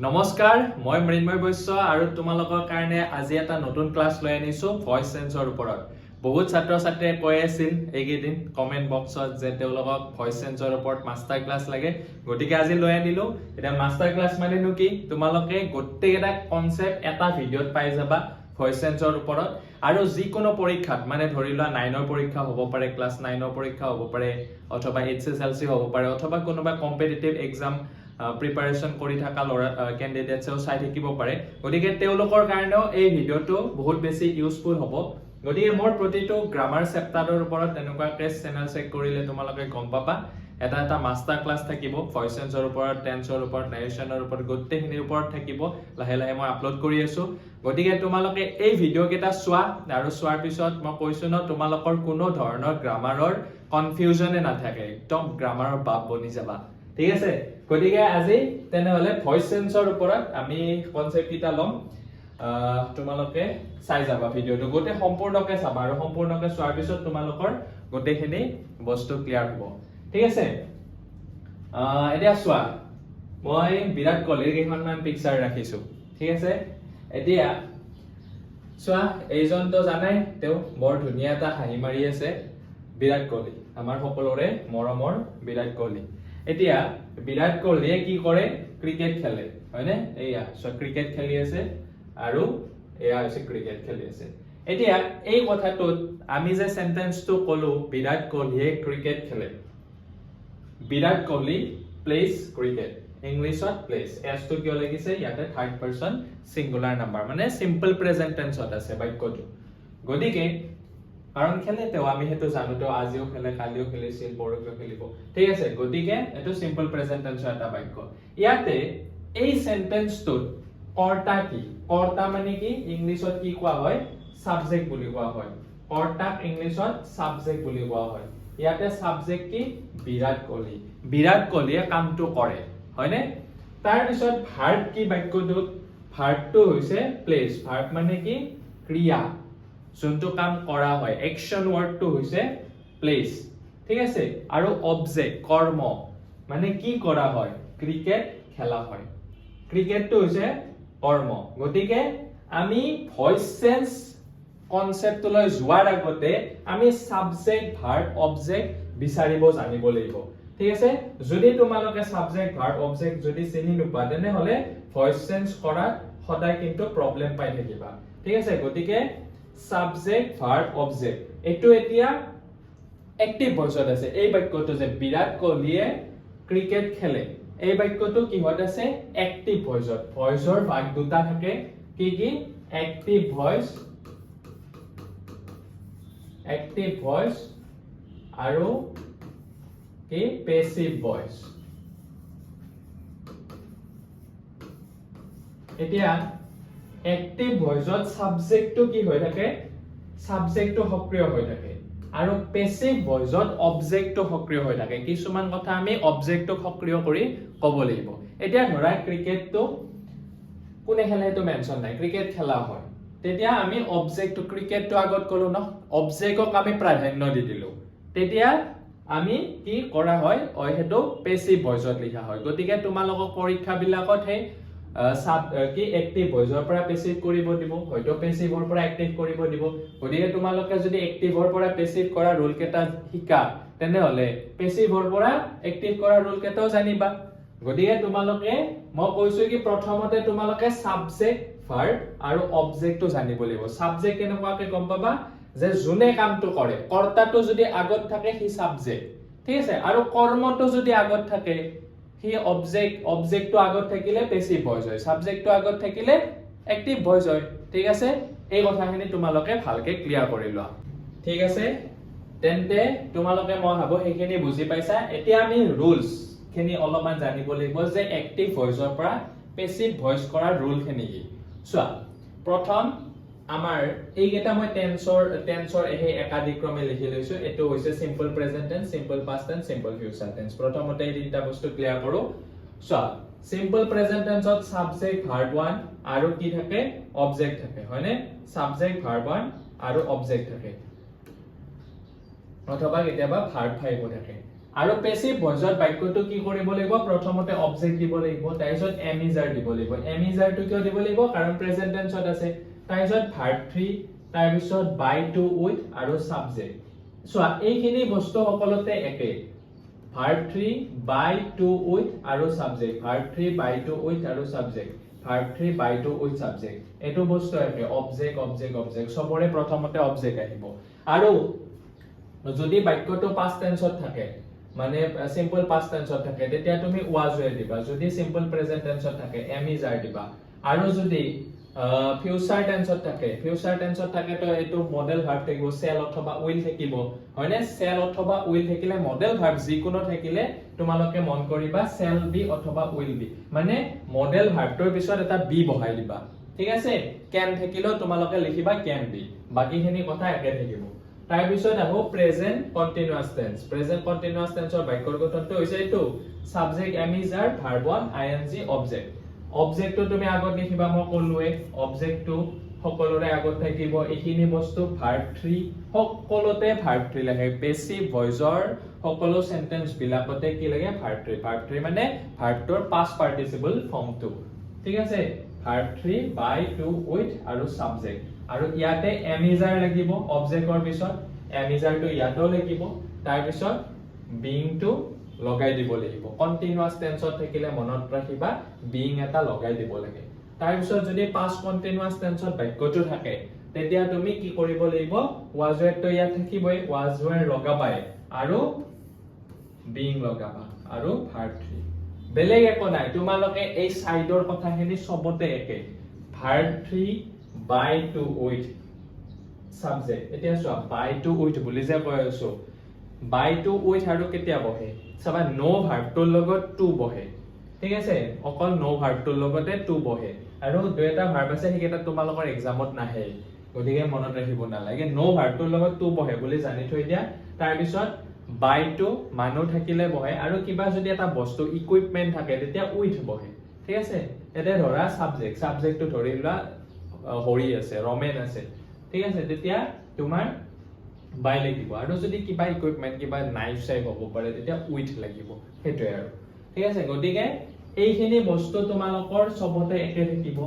নমস্কাৰ মই মৃন্ময় বৈশ্য আৰু তোমালোকৰ কাৰণে আজি এটা নতুন ক্লাছ লৈ আনিছো ভয়েস চেঞ্জৰ ওপৰত বহুত ছাত্ৰ ছাত্ৰীয়ে কৈ আছিল এইকেইদিন কমেন্ট বক্সত যে তেওঁলোকক ভয়েস চেঞ্জৰ ওপৰত মাষ্টাৰ ক্লাছ লাগে গতিকে আজি লৈ আনিলো এটা মাষ্টাৰ ক্লাছ মানেনো কি তোমালোকে গোটেইটা কনসেপ্ট এটা ভিডিঅত পাই যাবা ভয়েস চেঞ্জৰ ওপৰত আৰু যিকোনো পৰীক্ষাত মানে ধৰি লোৱা 9ৰ পৰীক্ষা হ'ব পাৰে ক্লাছ 9ৰ পৰীক্ষা হ'ব পাৰে অথবা HSLC হ'ব পাৰে অথবা কোনোবা কম্পিটিটিভ এক্সাম প্ৰিপাৰেচন কৰি থকা লৰা ক্যান্ডিডেটসও চাই থাকিব পাৰে গতিকে তেওঁলোকৰ কাৰণেও এই ভিডিওটো বহুত বেছি ইউজফুল হ'ব গতিকে মোৰ প্ৰতিটো গ্ৰামাৰ চেপ্টাৰৰ ওপৰত এনেকুৱা টেস্ট চেনেল চেক কৰিলে তোমালোকে গম পাবা এটা মাষ্টাৰ ক্লাছ থাকিব ভয়েস চেঞ্জৰ ওপৰত টেন্সৰ ওপৰত নাৰেশনৰ ওপৰত গোটেইখিনিৰ ওপৰত থাকিব লাহে লাহে মই আপলোড কৰি আছো গতিকে তোমালোকে এই ভিডিও কেইটা চোৱা আৰু চোৱাৰ পিছত মই কৈছো ন তোমালোকৰ কোনো ধৰণৰ গ্ৰামাৰৰ কনফিউজনে নাথাকে একদম গ্ৰামাৰৰ বাপ বনি যাবা ঠিক আছে গতিকে আজি তেনেহলে ভয়েস চেঞ্জৰ ওপৰত আমি কনসেপ্ট এটা লম তোমালোকে চাই যাবা ভিডিওটো গোটে সম্পূৰ্ণকে চাবা আৰু সম্পূৰ্ণকে চোৱাৰ পিছত তোমালোকৰ গোটেইখিনি বস্তু ক্লিয়াৰ হ'ব ঠিক আছে এতিয়া চোৱা মই বিৰাট কোহলিৰ কেইখনমান পিকচাৰ ৰাখিছো ঠিক আছে এতিয়া চোৱা এইজনটো জানাই তেও বৰ ধুনীয়া এটা হাঁহি মাৰি আছে বিৰাট কোহলি আমাৰ সকলোৰে মৰমৰ বিৰাট কোহলি এতিয়া বিৰাট কোহলিয়ে কি কৰে ক্ৰিকেট খেলে হয়নে এইয়া সো ক্ৰিকেট খেলি আছে আৰু এয়া হৈছে ক্ৰিকেট খেলি আছে এতিয়া এই কথাটোত আমি যে সেন্টেন্সটো কলো বিৰাট কোহলিয়ে ক্ৰিকেট খেলে Virat Kohli plays cricket ইংলিশত plays এস টো কিয় লাগিছে ইয়াতে থাৰ্ড পাৰসন সিঙ্গুলাৰ নাম্বাৰ মানে সিম্পল প্ৰেজেন্ট টেন্সত আছে বাক্যটো গদিকে কাৰণ খেলে তেও আমি হেতু জানো তো আজিও খেলে কালিও খেলিছিল পৰহিও খেলিব ঠিক আছে গদিকে এটো সিম্পল প্ৰেজেন্ট টেন্সৰ এটা বাক্য ইয়াতে এই সেন্টেন্সটোত কৰ্তা কি কৰ্তা মানে কি ইংলিশত কি কোৱা হয় সাবজেক্ট বুলি কোৱা হয় কৰ্তাক ইংলিশত সাবজেক্ট বুলি কোৱা হয় ইয়াতে সাবজেক্ট কি বিৰাট কোহলিয়ে কামটো কৰে হয়নে তাৰ পিছত ভাৰ্ব কি বাক্যটোত ভাৰ্বটো হৈছে প্লেস ভাৰ্ব মানে কি ক্ৰিয়া যোনটো কাম কৰা হয় একশন ওয়াৰ্ডটো হৈছে প্লেস ঠিক আছে আৰু অবজেক্ট কৰ্ম মানে কি কৰা হয় ক্ৰিকেট খেলা হয় ক্ৰিকেটটো হৈছে কৰ্ম গতিকে আমি ভয়েস চেঞ্জ কনসেপ্টলৈ যোৱাৰ আগতে আমি সাবজেক্ট ভাৰ্ব অবজেক্ট বিচাৰিব জানিব লাগিব ঠিক আছে যদি তোমালোকে সাবজেক্ট ভাৰ্ব অবজেক্ট যদি চিনি নোপোৱা তেনে হলে ভয়েস চেঞ্জ কৰা সদায় কিন্তু প্ৰবলেম পাই থাকিবা ঠিক আছে গতিকে সাবজেক্ট ভাৰ্ব অবজেক্ট এটো এতিয়া এক্টিভ ভয়েসত আছে এই বাক্যটো যে বিৰাট কোহলিয়ে ক্ৰিকেট খেলে এই বাক্যটো কিহত আছে এক্টিভ ভয়েসত ভয়েসৰ ভাগ দুটা থাকে কি এক্টিভ ভয়েস আৰু কি পেসিভ ভয়েস এতিয়া এক্টিভ ভয়েসত সাবজেক্টটো কি হৈ থাকে সাবজেক্টটো সক্ৰিয় হৈ থাকে আৰু পেসিভ ভয়েসত অবজেক্টটো সক্ৰিয় হৈ থাকে কিছুমান কথা আমি অবজেক্টটো সক্ৰিয় কৰি ক'ব লাগিব এতিয়া ধৰা ক্ৰিকেটটো কোনে খেলে তো মেনশন নাই ক্ৰিকেট খেলা হয় তেতিয়া আমি অবজেক্টটো ক্ৰিকেটটো আগত কলো ন অবজেক্টক আমি প্ৰাধান্য দি দিলো তেতিয়া আমি কি কৰা হয় হেতু পেসিভ ভয়েসত লিখা হয় গতিকে তোমালোকক পৰীক্ষা বিলাকত হে কি এক্টিভ ভয়েসৰ পৰা পেসিভ কৰিব দিব হয়তো পেসিভৰ পৰা এক্টিভ কৰিব দিব গতিকে তোমালোকে যদি এক্টিভৰ পৰা পেসিভ কৰা ৰুল কেটা শিকা তেনে হলে পেসিভৰ পৰা এক্টিভ কৰা ৰুল কেটাও জানিবা গতিকে তোমালোকে মই কৈছো কি প্ৰথমতে তোমালোকে সাবজেক্ট ভাৰ্ব আৰু অবজেক্টটো জানিব লাগিব সাবজেক্ট কেনেকুৱাকে গম পাবা যে জুনে কামটো কৰে কৰ্তাটো যদি আগত থাকে হি সাবজেক্ট ঠিক আছে আৰু কৰ্মটো যদি আগত থাকে হি অবজেক্টটো আগত থাকিলে পেসিভ ভয়েস হয় সাবজেক্টটো আগত থাকিলে এক্টিভ ভয়েস হয় ঠিক আছে এই কথাখিনি তোমালোকে ভালকে ক্লিয়াৰ কৰি লোৱা ঠিক আছে তেন্তে তোমালোকে মই ভাবো সেইখিনি বুজি পাইছা এতিয়া আমি ৰুলস খিনি অলপমান জানিব লাগিব যে এক্টিভ ভয়েসৰ পৰা পেসিভ ভয়েস কৰাৰ ৰুল খিনি কি চোৱা প্ৰথম আমাৰ এইকেইটা মই টেন্সৰ এই একাধিক্ৰমে লিখি লৈছো এটো হৈছে simple present tense simple past tense simple future tense প্ৰথমতে এই তিনিটা বস্তু ক্লিয়াৰ কৰো চোৱা সিম্পল প্ৰেজেন্ট টেন্সত সাবজেক্ট ভাৰ্ব 1 আৰু কি থাকে অবজেক্ট থাকে হয়নে সাবজেক্ট ভাৰ্ব 1 আৰু অবজেক্ট থাকে অথবা কেতিয়াবা ভাৰ্ব 5 থাকে আৰু পেসিভ ভয়েসত বাক্যটো কি কৰিব লাগিব প্ৰথমতে অবজেক্ট দিব লাগিব তাৰপিছত am is are দিব লাগিব am is are টো কিয় দিব লাগিব কাৰণ প্ৰেজেন্ট টেন্সত আছে তাৰপিছত verb 3 তাৰপিছত by to with আৰু subject সো এইখিনি বস্তু সকলোতে একে verb 3 by to with আৰু subject verb 3 by to with আৰু subject verb 3 by to with subject এটো বস্তু একে অবজেক্ট অবজেক্ট অবজেক্ট সবৰে প্ৰথমতে অবজেক্ট আহিব আৰু যদি বাক্যটো past tenseত থাকে মানে simple past tenseত থাকে তেতিয়া তুমি was were দিবা যদি simple present tenseত থাকে am is are দিবা আৰু যদি future tenseত থাকে তো এটো model verb থাকিব shall অথবা will থাকিব হয়নে shall অথবা will থাকিলে model verb যিকোনো থাকিলে তোমালোকে মন কৰিবা shall be অথবা will be মানে model verb টোৰ পিছত এটা be বহাই দিবা ঠিক আছে can থাকিলেও তোমালোকে লিখিবা can be বাকিখিনি কথা একে থাকিব তাৰ পিছত আহো প্ৰেজেন্ট কন্টিনিউয়াস টেন্সৰ বাক্যৰ গঠনটো হৈছে এটো subject am is are verb 1 ing object অবজেক্টটো তুমি আগত লিখিবা মই কলোৱে অবজেক্টটো সকলোৰে আগত থাকিব এইখিনি বস্তু verb 3 সকলোতে verb 3 লাগে পেসিভ ভয়েসৰ সকলো সেন্টেন্স বিলাকতে কি লাগে verb 3 মানে ভাৰ্বটোৰ past participle ফৰ্মটো ঠিক আছে verb 3 by to with আৰু subject আৰু ইয়াতে am is are লাগিব অবজেক্টৰ পিছত am is are টো ইয়াতো লাগিব তাৰ পিছত being টো লগাই দিব লাগিব কন্টিনিউয়াস টেন্সত থাকিলে মনত ৰাখিবা being এটা লগাই দিব লাগে তাৰ পিছত যদি past কন্টিনিউয়াস টেন্সত বাক্যটো থাকে তেতিয়া তুমি কি কৰিব লাগিব was were টো ইয়াত থাকিবই was were লগাবাই আৰু being লগাবা আৰু verb 3 বেলেগ একো নাই তোমালোকে এই সাইডৰ কথাখিনি সবতে একে verb 3 by to with subject এতিয়া চোৱা by to with বুলি যে কৈ আছো by to with আৰু কেতিয়া বহে সবা no verb টোৰ লগত to বহে ঠিক আছে অকল no verb টোৰ লগতে to বহে আৰু দুটা verb আছে হেকিটা তোমালোকৰ এক্সামত নাহে গতিকে মনত ৰাখিব নালাগে no verb টোৰ লগত to বহে বুলি জানি থৈ দিয়া তাৰ পিছত by to মানুহ থাকিলে বহে আৰু কিবা যদি এটা বস্তু ইকুইপমেন্ট থাকে তেতিয়া with বহে ঠিক আছে এতে ধৰা সাবজেক্টটো ধৰিলা হৰি আছে ৰমেন আছে ঠিক আছে তেতিয়া তোমাৰ by লাগিব আৰু যদি কিবা ইকুইপমেন্ট কিবা নাইফ চাই হ'ব পাৰে তেতিয়া with লাগিব হেটোই আৰু ঠিক আছে গতিকে এইখিনি বস্তু তোমালোকৰ সবতে একে থাকিব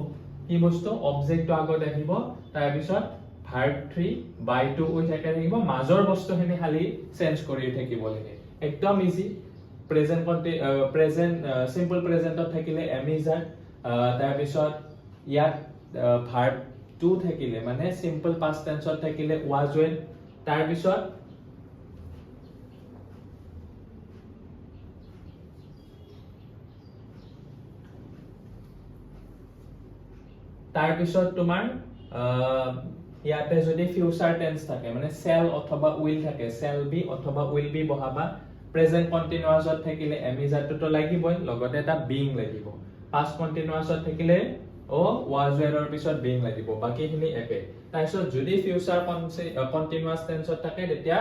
কি বস্তু অবজেক্টটো আগত আহিব তাৰ পিছত verb 3 by to with একে থাকিব মাজৰ বস্তুখিনি খালি চেঞ্জ কৰি থাকিব লাগে একদম ইজি প্ৰেজেন্ট সিম্পল প্ৰেজেন্টত থাকিলে am is are তাৰ পিছত ইয়াত verb 2 থাকিলে মানে সিম্পল past tenseত থাকিলে was were তাৰ পিছত তোমাৰ ইয়াতে যদি ফিউচাৰ টেন্স থাকে মানে shall অথবা will থাকে shall be অথবা will be বহাবা প্ৰেজেন্ট কন্টিনিউয়াসত থাকিলে am is are টো লাগিবই লগতে এটা being লাগিব past কন্টিনিউয়াসত থাকিলে ও was were ৰ পিছত being লাগিব বাকিখিনি একে তাৰপিছত যদি ফিউচাৰ কন্টিনিউয়াস টেন্সত থাকে তেতিয়া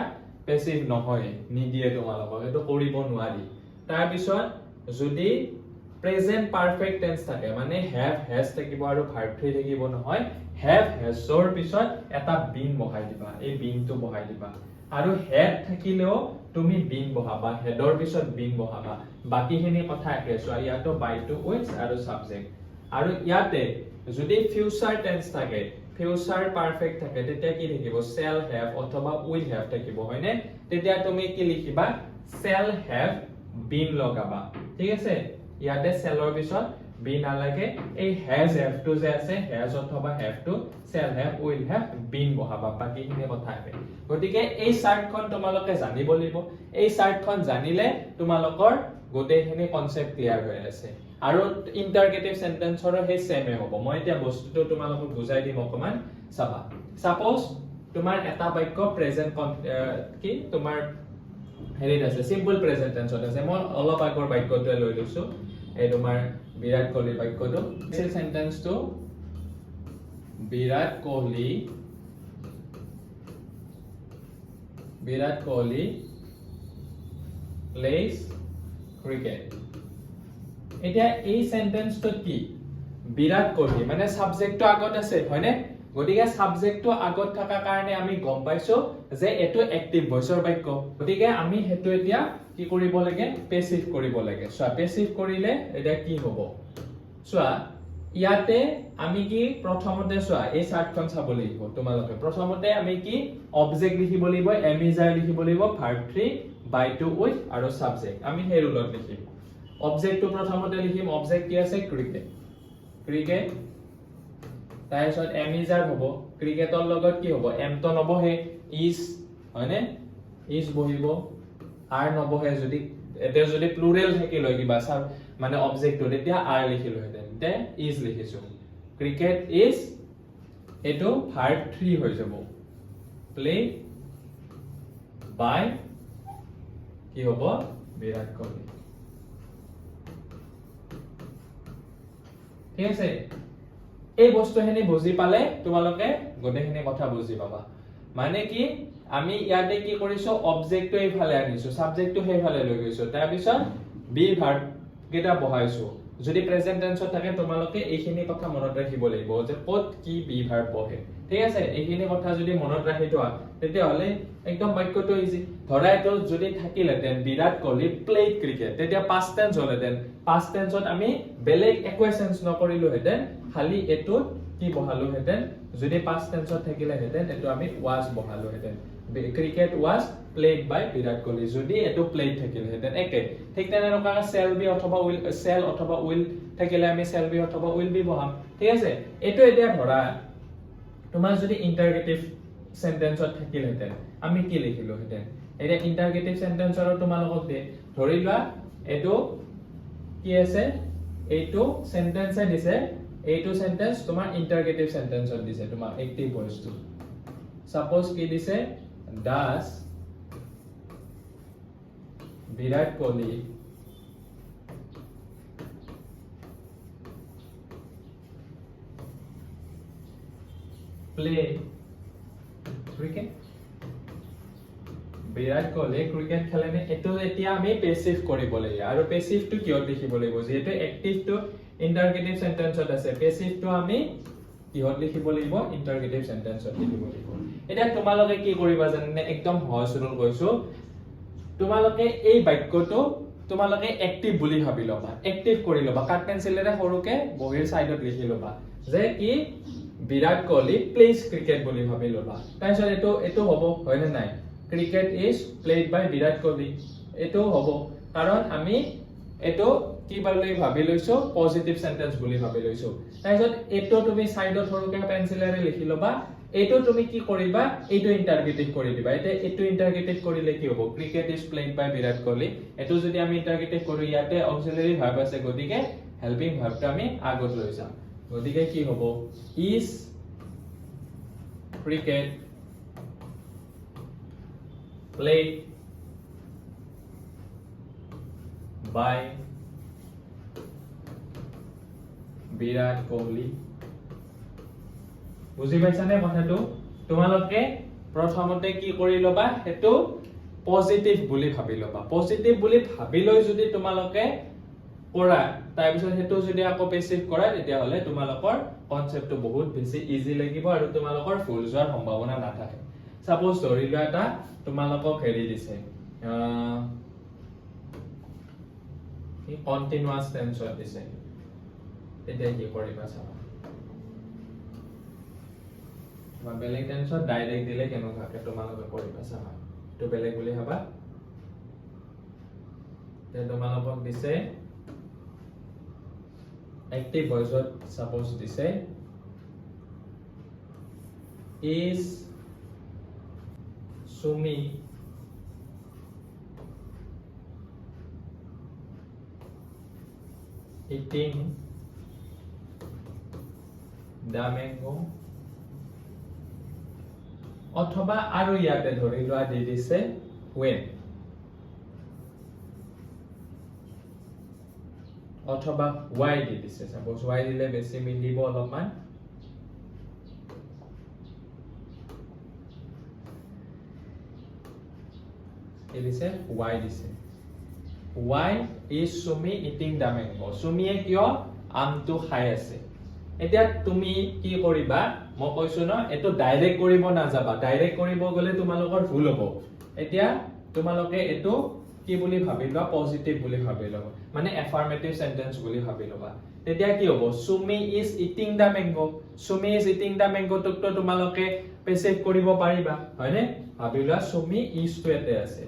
পেসিভ নহয় নিদিয়ে তোমালোকক এটো কৰিব নোৱাৰি তাৰ পিছত যদি প্ৰেজেন্ট পাৰফেক্ট টেন্স থাকে মানে have has থাকিব আৰু verb 3 থাকিব নহয় have has ৰ পিছত এটা being বহাই দিবা এই being টো বহাই দিবা আৰু had থাকিলেও তুমি being বহাবা headৰ পিছত being বহাবা বাকিখিনি কথা একে সো ইয়াতো by to with আৰু subject আৰু ইয়াতে যদি ফিউচাৰ টেন্স থাকে ফিউচাৰ পাৰফেক্ট থাকে তেতিয়া কি থাকিব shall have অথবা will have থাকিব হয়নে তেতিয়া তুমি কি লিখিবা shall have been লগাবা ঠিক আছে ইয়াতে shall ৰ পিছত be নালাগে এই has have to যে আছে has অথবা have to shall have will have been বহাবা বাকিখিনি কথা আছে গতিকে এই চাৰ্টখন তোমালোকে জানিব লাগিব এই চাৰ্টখন জানিলে তোমালোকৰ গোটেইখিনি কনসেপ্ট ক্লিয়াৰ হৈ আছে আৰু ইন্টাৰগেটিভ সেন্টেন্সৰ হে সেমে হ'ব মই এতিয়া বস্তুটো তোমালোকক বুজাই দিম অকমান চাবা সাপোজ তোমাৰ এটা বাক্য প্ৰেজেন্ট কি তোমাৰ হেৰিত আছে সিম্পল প্ৰেজেন্ট টেন্সত আছে মই অলপ আগৰ বাক্যটো লৈ লৈছো এই তোমাৰ বিৰাট কোহলি বাক্যটো এই সেন্টেন্সটো বিৰাট কোহলি plays cricket এতিয়া এই সেন্টেন্সটো কি বিৰাট কোহলি মানে সাবজেক্টটো আগত আছে হয়নে গতিকে সাবজেক্টটো আগত থকা কাৰণে আমি গম পাইছো যে এটো এক্টিভ ভয়েসৰ বাক্য গতিকে আমি হেতু এতিয়া কি কৰিব লাগে পেসিভ কৰিব লাগে সো পেসিভ কৰিলে এটা কি হ'ব সো ইয়াতে আমি কি প্ৰথমতে সোৱা এই চাৰ্টখন চাব লাগিব তোমালোকে প্ৰথমতে আমি কি অবজেক্ট লিখিব লাগিব এমিজাৰ লিখিব লাগিব ভাৰ্ব 3 বাই টু উইথ আৰু সাবজেক্ট আমি হে ৰুলত লিখিম অবজেক্টটো প্ৰথমতে লিখিম অবজেক্ট কি আছে ক্ৰিকেট ক্ৰিকেট তাৰপিছত এমিজাৰ হ'ব ক্ৰিকেটৰ লগত কি হ'ব এম তো নবহে ইজ হয়নে ইজ বহিব আর নবহে যদি এতে যদি প্লুৰেল থাকিল হয় কিবা মানে অবজেক্টটো তেতিয়া আৰ লিখিলো হেতেন তে ইজ লিখিছো ক্ৰিকেট ইজ এটো ভাৰ্ব 3 হৈ যাব প্লে বাই কি হ'ব বিৰাট কোহলি ঠিক আছে এই বস্তুখিনি বুজি পালে তোমালোকে গোটেইখিনি কথা বুজি পাবা মানে কি আমি ইয়াতে কি কৰিছো অবজেক্টটো এইফালে আনিছো সাবজেক্টটো সেইফালে লৈ গৈছো তাৰ পিছত বি ভাৰ্ব কেটা বহাইছো যদি প্ৰেজেন্ট টেন্সত থাকে তোমালোকে এইখিনি কথা মনত ৰাখিব লাগিব যে কত কি বি ভাৰ্ব বহে ঠিক আছে এইখিনি কথা যদি মনত ৰাখি থোৱা তেতিয়া হলে একদম বাক্যটো ইজি ধৰা এটো যদি থাকিলেতেন বিৰাট কোহলি প্লেড ক্ৰিকেট তেতিয়া পাস্ট টেন্স হলেতেন পাস্ট টেন্সত আমি বেলেগ ইকুয়েশনস নকৰিলো হেতেন খালি এটো কি বহালো হেতেন যদি পাস্ট টেন্সত থাকিলে হেতেন এটো আমি ওয়াজ বহালো হেতেন cricket was played by Virat Kohli যদি এটো প্লেড থাকিলে হেতেন একে ঠিক তেনেকুৱা সেল বি অথবা উইল থাকিলে আমি সেল বি অথবা উইল বি বহাম ঠিক আছে এটো এতিয়া ধৰা তোমাৰ যদি ইন্টাৰগেটিভ সেন্টেন্সত থাকিলে হেতেন আমি কি লিখিলো হেতেন এটা ইন্টাৰগেটিভ সেন্টেন্সৰ তোমালোকক দে ধৰি লোৱা এটো কি আছে এইটো সেন্টেন্সে দিছে এইটো সেন্টেন্স তোমাৰ ইন্টাৰগেটিভ সেন্টেন্সত দিছে তোমাৰ এক্টিভ ভয়েসটো সাপোজ কি দিছে ডাস Virat Kohli play cricket Virat Kohli cricket খেলেনে এটো এতিয়া আমি পেসিভ কৰিব লাগিব আৰু পেসিভটো কিয় লিখিব লাগিব যেটো এক্টিভটো ইন্টাৰগেটিভ সেন্টেন্সত আছে পেসিভটো আমি কিহত লিখিব লাগিব ইন্টাৰগেটিভ সেন্টেন্সত লিখিব লাগিব এটা তোমালোকে কি কৰিবা জানেনে একদম সহজ ৰুল কৈছো তোমালোকে এই বাক্যটো তোমালোকে এক্টিভ বুলি ভাবি লবা এক্টিভ কৰি লবা কাট পেন্সিলেৰে সৰুকে বহিৰ সাইডত লিখি লবা যে কি বিৰাট কোহলি প্লেজ ক্ৰিকেট বুলি ভাবি লবা তাৰপিছত এটো হ'ব হয়নে নাই ক্ৰিকেট ইজ প্লেড বাই বিৰাট কোহলি এটো হ'ব কাৰণ আমি এটো কি বুলি ভাবি লৈছো পজিটিভ সেন্টেন্স বুলি ভাবি লৈছো তাৰপিছত এটো তুমি সাইডত সৰুকে পেন্সিলেৰে লিখি লবা এটো তুমি কি কৰিবা এটো ইন্টাৰগেটিভ কৰি দিবা এটো ইন্টাৰগেটিভ কৰিলে কি হ'ব ক্ৰিকেট ইজ প্লেড বাই বিৰাট কোহলি এটো যদি আমি ইন্টাৰগেটিভ কৰো ইয়াতে অক্সিলাৰি ভাৰ্ব আছে গতিকে হেল্পিং ভাৰ্বটো আমি আগত লৈ যাম গতিকে কি হ'ব is cricket played by Virat Kohli বুজি পাইছানে কথাটো তোমালোকে প্ৰথমতে কি কৰি লবা হেতু পজিটিভ বুলি ভাবি লবা পজিটিভ বুলি ভাবি লৈ যদি তোমালোকে কৰা তাৰ পিছত হেতু যদি আকৌ পেসিভ কৰা তেতিয়া হলে তোমালোকৰ কনসেপ্টটো বহুত বেছি ইজি লাগিব আৰু তোমালোকৰ ভুল যোৱাৰ সম্ভাৱনা নাথাকে সাপোজ ধৰি লোৱা এটা তোমালোকক হেৰি দিছে কি কন্টিনিউয়াস টেন্সত দিছে তেতিয়া কি কৰিবা চাবা বা বেলেগ টেন্সত ডাইৰেক্ট দিলে কেনেকুৱাকে তোমালোকে কৰিবা চাবা তো বেলেগ বুলি ভাবা তে তোমালোকক দিছে এক্টিভ ভয়েসত সাপোজ দিছে is Sumi eating the mango অথবা আৰু ইয়াতে ধৰি লোৱা দি দিছে when অথবা why দি দিছে সাপোজ why দিলে বেছি মিলিব অলপমান দিছে why দিছে why is Sumi eating the mango Sumi কিয় আমটো খাই আছে এতিয়া তুমি কি কৰিবা মই কৈছো ন এটো ডাইৰেক্ট কৰিব নাযাবা ডাইৰেক্ট কৰিব গলে তোমালোকৰ ভুল হ'ব এতিয়া তোমালোকে এটো কি বুলি ভাবি লবা পজিটিভ বুলি ভাবি লবা মানে এফাৰ্মেটিভ সেন্টেন্স বুলি ভাবি লবা তেতিয়া কি হ'ব Sumi is eating the mango Sumi is eating the mango তো তোমালোকে পেসিভ কৰিব পাৰিবা হয়নে ভাবি লোৱা সুমি ইজ টু এতে আছে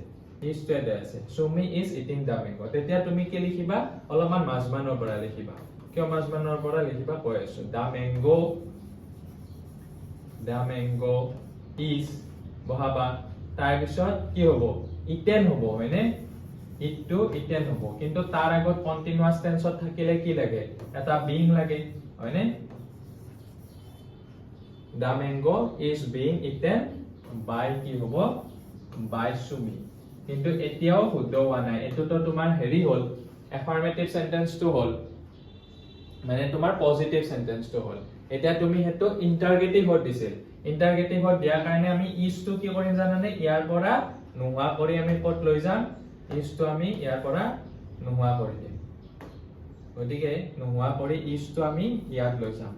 ইজ টু এতে আছে Sumi is eating the mango তেতিয়া তুমি কি লিখিবা অলপমান মাজমানৰ পৰা লিখিবা কিয় মাজমানৰ পৰা লিখিবা কৈ আছো দা মেংগো ইজ বহাবা তাৰ পিছত কি হ'ব ইটেন হ'ব হয়নে ইটটো ইটেন হ'ব কিন্তু তাৰ আগত কন্টিনিউয়াস টেন্সত থাকিলে কি লাগে এটা বিং লাগে হয়নে দা মেংগো ইজ বিং ইটেন বাই কি হ'ব বাই সুমি কিন্তু এতিয়াও শুদ্ধ হোৱা নাই এটোতো তোমাৰ হেৰি হ'ল এফাৰ্মেটিভ সেন্টেন্সটো হ'ল মানে তোমাৰ পজিটিভ সেন্টেন্সটো হ'ল এতিয়া তুমি হেতু ইন্টাৰগেটিভত দিছিল ইন্টাৰগেটিভত দিয়াৰ কাৰণে আমি ইজ টু কি কৰিম জানানে ইয়াৰ পৰা নোহোৱা কৰি আমি কত লৈ যাম ইজ টু আমি ইয়াৰ পৰা নোহোৱা কৰি দিম গতিকে নোহোৱা কৰি ইজ টু আমি ইয়াত লৈ যাম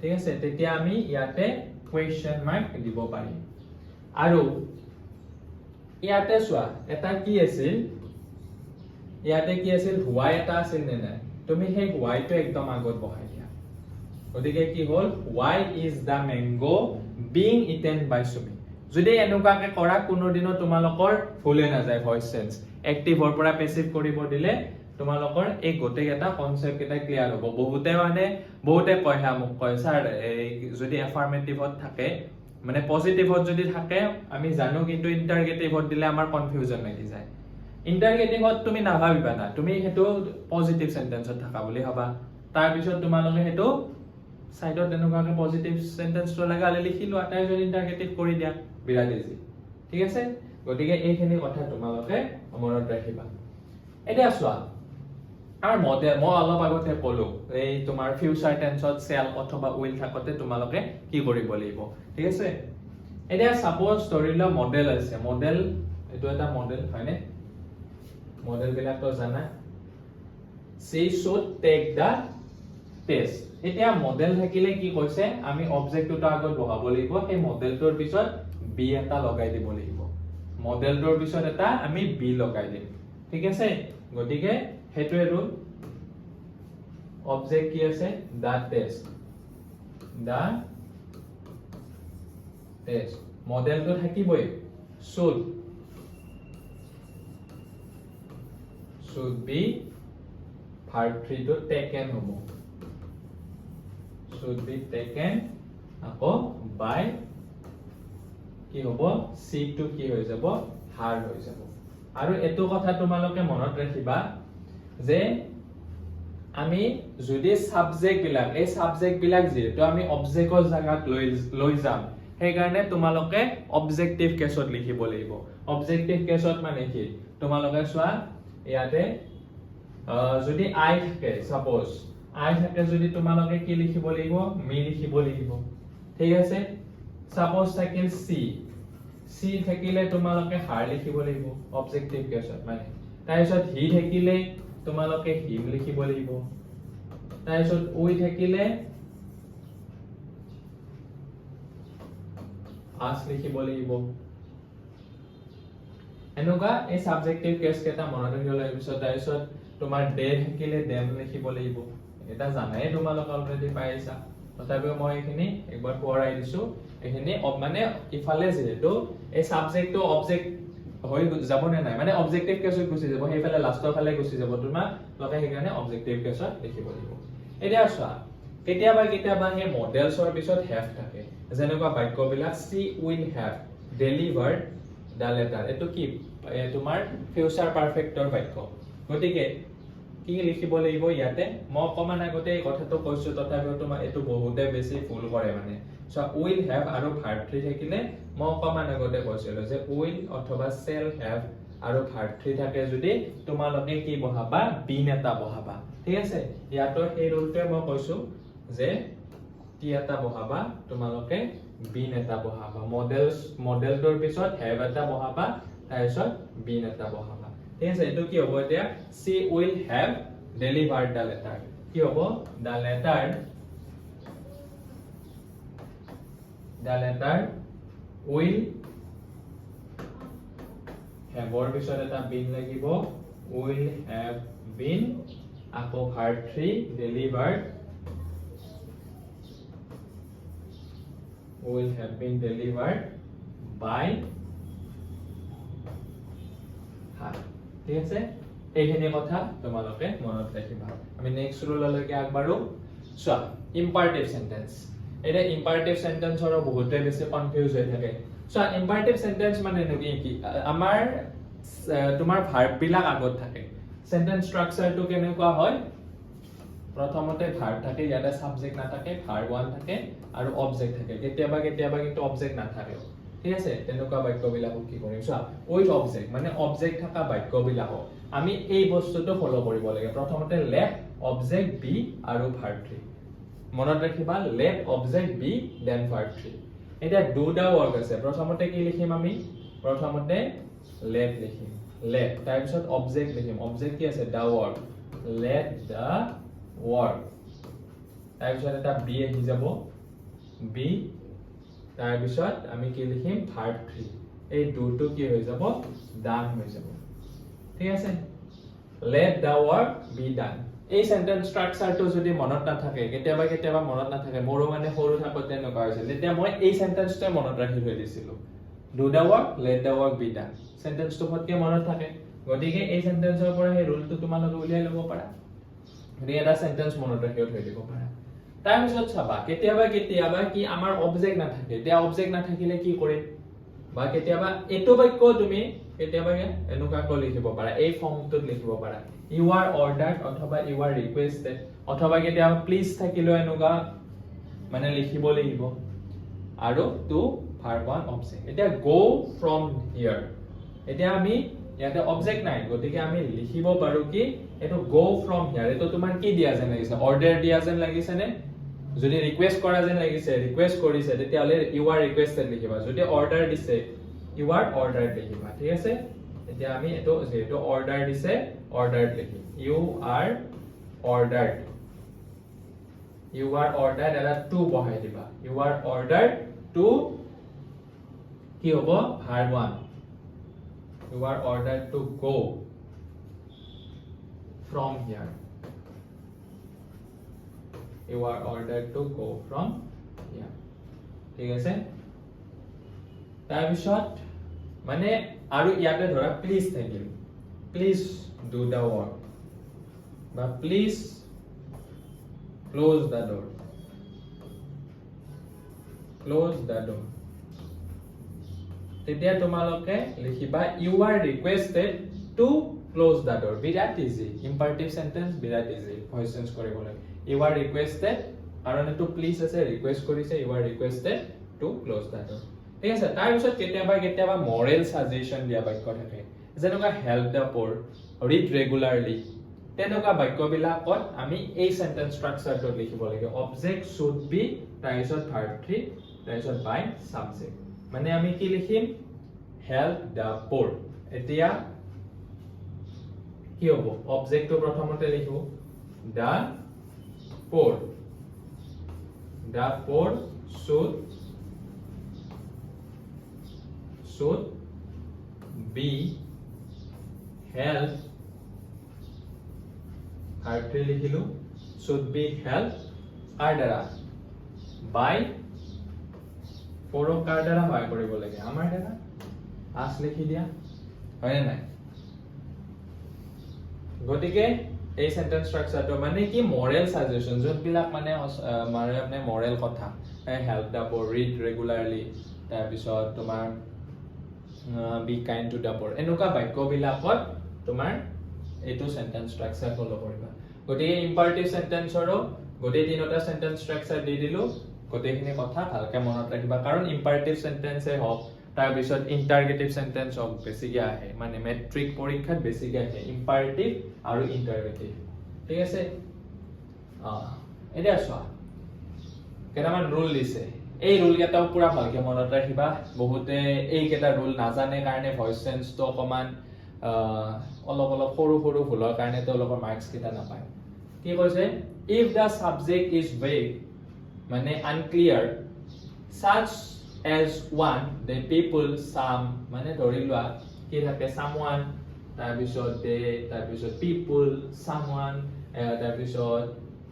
ঠিক আছে তেতিয়া আমি ইয়াতে কোৱেশ্চন মাৰ্ক দিব পাৰিম আৰু ইয়াতে চোৱা এটা কি আছিল ইয়াতে কি আছিল হোৱাই এটা আছিল নে নাই তুমি সেই হোৱাইটো একদম আগত বহাই দিয়া গতিকে কি হ'ল why is the mango being eaten by Sumi যদি এনেকুৱাকে কৰা কোনো দিনো তোমালোকৰ ভুলে না যায় ভয়েস সেন্স এক্টিভৰ পৰা পেসিভ কৰিব দিলে তোমালোকৰ এই গোটেই এটা কনসেপ্ট এটা ক্লিয়াৰ হ'ব বহুতে কয় হা মোক কয় স্যাৰ যদি এফাৰ্মেটিভত থাকে মানে পজিটিভত যদি থাকে আমি জানো কিন্তু ইন্টাৰগেটিভত দিলে আমাৰ কনফিউজন লাগি যায় ইন্টাৰগেটিভত তুমি নাভাবিবা না তুমি হেতু পজিটিভ সেন্টেন্সত থাকা বুলি ভাবা তাৰ পিছত তোমালোকে হেতু সাইডত এনেকুৱাকে পজিটিভ সেন্টেন্সটো লগালে লিখিলো আটাই যদি ইন্টাৰগেটিভ কৰি দিয়া বিৰাট ইজি ঠিক আছে গতিকে এইখিনি কথা তোমালোকে মনত ৰাখিবা এতিয়া চোৱা আমাৰ মডেল মই অলপ আগতে ক'লো এই তোমাৰ ফিউচাৰ টেন্সত সেল অথবা উইল থাকতে তোমালোকে কি কৰিব লাগিব ঠিক আছে এতিয়া সাপোজ ধৰিলা মডেল আছে মডেল এটো এটা মডেল হয়নে মডেল বিলাক তো জানা she should take the test এতিয়া মডেল থাকিলে কি কৈছে আমি অবজেক্টটো আগত বহাব লাগিব এই মডেলটোৰ পিছত বি এটা লগাই দিব লাগিব মডেলটোৰ পিছত এটা আমি বি লগাই দিম ঠিক আছে গতিকে হেতুৱে ৰুল অবজেক্ট কি আছে দা টেষ্ট মডেলটো থাকিবই should be verb 3 to taken হ'ব should be taken আকৌ by কি হ'ব see to কি হৈ যাব heard হৈ যাব আৰু এটো কথা তোমালোকে মনত ৰাখিবা যে আমি যদি সাবজেক্ট বিলাক এই সাবজেক্ট বিলাক যেটো আমি অবজেক্টৰ জায়গাত লৈ যাম সেই কাৰণে তোমালোকে অবজেক্টিভ কেছত লিখিব লাগিব অবজেক্টিভ কেছত মানে কি তোমালোকে চোৱা ইয়াতে যদি আই থাকে সাপোজ আই থাকে যদি তোমালোকে কি লিখিব লাগিব মি লিখিব লাগিব ঠিক আছে সাপোজ থাকিল সি থাকিলে তোমালোকে হার লিখিব লাগিব অবজেক্টিভ কেছত মানে তাৰপিছত হি থাকিলে তোমালোকে হিম লিখিব লাগিব তাৰপিছত উই থাকিলে আস লিখিব লাগিব এনেকুৱা এই সাবজেক্টিভ কেছ কেটা মনত ৰাখিব লাগিব তাৰপিছত তোমাৰ দে থাকিলে দেম লিখিব লাগিব এটা জানাই তোমালোক অলৰেডি পাইছা তথাপিও মই এখিনি একবাৰ পঢ়াই দিছো এখিনি মানে ইফালে যেটো এই সাবজেক্টটো অবজেক্ট হৈ যাব নে নাই মানে অবজেক্টিভ কেছত গুচি যাব সেইফালে লাষ্টৰ ফালে গুচি যাব তোমাৰ লগাই সেইকাৰণে অবজেক্টিভ কেছত লিখিব লাগিব এতিয়া চোৱা কেতিয়াবা সেই মডেলছৰ পিছত হ্যাভ থাকে যেনেকুৱা বাক্যবিলাক she will have delivered the letter এটো কি তোমাৰ ফিউচাৰ পাৰফেক্টৰ বাক্য গতিকে কি লিখিব লাগিব ইয়াতে মই অকমান আগতে এই কথাটো কৈছো তথাপিও তোমাৰ এটো বহুতে বেছি ভুল কৰে মানে সো উইল হ্যাভ আৰু ভাৰ্ব 3 থাকিলে মই অকমান আগতে কৈছিলো যে উইল অথবা শেল হ্যাভ আৰু ভাৰ্ব 3 থাকে যদি তোমালোকে কি বহাবা বিন এটা বহাবা ঠিক আছে ইয়াতো এই ৰুলটোৱে মই কৈছো যে কি এটা বহাবা তোমালোকে বিন এটা বহাবা মডেলটোৰ পিছত হ্যাভ এটা বহাবা তাৰপিছত বিন এটা বহাবা ঠিক আছে এটো কি হ'ব এতিয়া she will have delivered the letter কি হ'ব the letter the letter will have or পিছত এটা been লাগিব will have been আকৌ verb 3 delivered will have been delivered by her ঠিক আছে এইখিনি কথা তোমালোকে মনত ৰাখিবা আমি নেক্সট ৰুললৈকে আগবাঢ়ো চোৱা ইম্পাৰেটিভ সেন্টেন্স এটা ইম্পাৰেটিভ সেন্টেন্সৰ বহুতে বেছি কনফিউজ হৈ থাকে চোৱা ইম্পাৰেটিভ সেন্টেন্স মানে কি আমাৰ তোমাৰ ভাৰ্ব বিলাক আগত থাকে সেন্টেন্স স্ট্ৰাকচাৰটো কেনেকুৱা হয় প্ৰথমতে ভাৰ্ব থাকে ইয়াতে সাবজেক্ট নাথাকে ভাৰ্ব 1 থাকে আৰু অবজেক্ট থাকে কেতিয়াবা কেতিয়াবা কিন্তু অবজেক্ট নাথাকে ঠিক আছে তেনেকুৱা বাক্যবিলাক কি কৰিম চোৱা উইথ অবজেক্ট মানে অবজেক্ট থকা বাক্যবিলাক আমি এই বস্তুটো ফলো কৰিব লাগে প্ৰথমতে লেট অবজেক্ট বি আৰু ভাৰ্ব 3 মনত ৰাখিবা let object be then verb 3 এটা ডু দা ওয়াৰ্ক আছে প্ৰথমতে কি লিখিম আমি প্ৰথমতে লেট লিখিম লেট তাৰ পিছত অবজেক্ট লিখিম অবজেক্ট কি আছে দা ওয়াৰ্ক লেট দা ওয়াৰ্ক তাৰ পিছত এটা বি আহি যাব বি তাৰ পিছত আমি কি লিখিম ভাৰ্ব 3 এই ডুটো কি হৈ যাব ডান হৈ যাব ঠিক আছে let the work be done এই সেন্টেন্স স্ট্ৰাকচাৰটো যদি মনত নাথাকে কেতিয়াবা কেতিয়াবা মনত নাথাকে মোৰো মানে সৰু থাকোতে এনেকুৱা হৈছিল তেতিয়া মই এই সেন্টেন্সটো মনত ৰাখি থৈ দিছিলো do the work let the work be done সেন্টেন্সটো ফটকে মনত থাকে গতিকে এই সেন্টেন্সৰ পৰা এই ৰুলটো তোমালোকে উলিয়াই ল'ব পাৰা গতিকে এটা সেন্টেন্স মনত ৰাখি থৈ দিব পাৰা তাৰ পিছত চাবা কেতিয়াবা কেতিয়াবা কি আমাৰ অবজেক্ট নাথাকে এতিয়া অবজেক্ট নাথাকিলে কি কৰিম বা কেতিয়াবা এটো বাক্য তুমি কেতিয়াবা এনেকুৱা লিখিব পাৰা এই ফৰ্মটোত লিখিব পাৰা ইউ আৰ অৰ্ডাৰ্ড অথবা ইউ আৰ ৰিকুৱেষ্টেড অথবা কেতিয়াবা প্লিজ থাকিলো এনেকুৱা মানে লিখিব লাগিব আৰু টু ভাৰ্ব 1 অবজেক্ট এতিয়া গো ফ্ৰম হিয়াৰ এতিয়া আমি ইয়াতে অবজেক্ট নাই গতিকে আমি লিখিব পাৰো কি এটো গো ফ্ৰম হিয়াৰ এটো তোমাৰ কি দিয়া যেন লাগিছে অৰ্ডাৰ দিয়া যেন লাগিছে নে যদি ৰিকুৱেষ্ট কৰা যেন লাগিছে ৰিকুৱেষ্ট কৰিছে তেতিয়ালে ইউ আৰ ৰিকুৱেষ্টেড লিখিবা যদি অৰ্ডাৰ দিছে ইউ আৰ অৰ্ডাৰ্ড লিখিবা ঠিক আছে এতিয়া আমি এটো যেটো অৰ্ডাৰ দিছে অৰ্ডাৰ্ড লিখিম ইউ আৰ অৰ্ডাৰ্ড এটা টু বহাই দিবা ইউ আৰ অৰ্ডাৰ্ড টু কি হ'ব verb 1 you are ordered to go from here you are ordered to go from here ঠিক আছে তাৰ পিছত মানে আৰু ইয়াতে ধৰা প্লিজ থাকিল প্লিজ do the work বা প্লিজ close the door তেতিয়া তোমালোকে লিখিবা you are requested to close the door বিৰাট ইজি ইম্পাৰেটিভ সেন্টেন্স বিৰাট ইজি ভয়েস চেঞ্জ কৰিব লাগে you are requested কাৰণ এটো প্লিজ আছে ৰিকুৱেষ্ট কৰিছে you are requested to close the door ঠিক আছে তাৰ পিছত কেতিয়াবা মৰেল সাজেশন দিয়া বাক্য থাকে যেনেকুৱা হেল্প দা পোৰ ৰিড ৰেগুলাৰলি তেনেকুৱা বাক্যবিলাকত আমি এই সেন্টেন্স স্ট্ৰাকচাৰটো লিখিব লাগে অবজেক্ট শুড বি তাৰ পিছত ভাৰ্ব 3 তাৰ পিছত বাই সাবজেক্ট মানে আমি কি লিখিম হেল্প দা পোৰ এতিয়া কি হ'ব অবজেক্টটো প্ৰথমতে লিখো দা poor should be helped verb 3 লিখিলো should be helped কাৰ দ্বাৰা by poor কাৰ দ্বাৰা সহায় কৰিব লাগে আমাৰ দ্বাৰা আস লিখি দিয়া হয় নাই গতিকে এই সেন্টেন্স স্ট্ৰাকচাৰটো মানে কি মৰেল সাজেশন যোনবিলাক মানে মৰেল কথা হেল্প দা পোৰ ৰিড ৰেগুলাৰলি তাৰ পিছত তোমাৰ বি কাইন্ড টু দা পোৰ এনেকুৱা বাক্যবিলাকত তোমাৰ এইটো সেন্টেন্স স্ট্ৰাকচাৰ ফলো কৰিবা গতিকে ইম্পাৰেটিভ সেন্টেন্সৰো গোটেই তিনিটা সেন্টেন্স স্ট্ৰাকচাৰ দি দিলো গোটেইখিনি কথা ভালকে মনত ৰাখিবা কাৰণ ইম্পাৰেটিভ সেন্টেন্সে হওক তাৰ পিছত ইন্টাৰগেটিভ সেন্টেন্স হওক বেছিকে আহে মানে মেট্ৰিক পৰীক্ষাত বেছিকে আহে ইম্পাৰেটিভ আৰু ইন্টাৰগেটিভ ঠিক আছে এটা চোৱা কেইটামান ৰুল দিছে এই ৰুল কেইটাও পুৰা ভালকে মনত ৰাখিবা বহুতে এই কেইটা ৰুল নাজানে কাৰণে ভয়েস চেঞ্জটো অকমান অলপ সৰু ভুলৰ কাৰণে তেওঁলোকৰ মাৰ্কস কেইটা নাপায় কি কৈছে if da subject is vague মানে আনক্লিয়াৰ such as one the people some মানে ধৰি লোৱা কি থাকে someone তাৰপিছত they তাৰপিছত people someone তাৰপিছত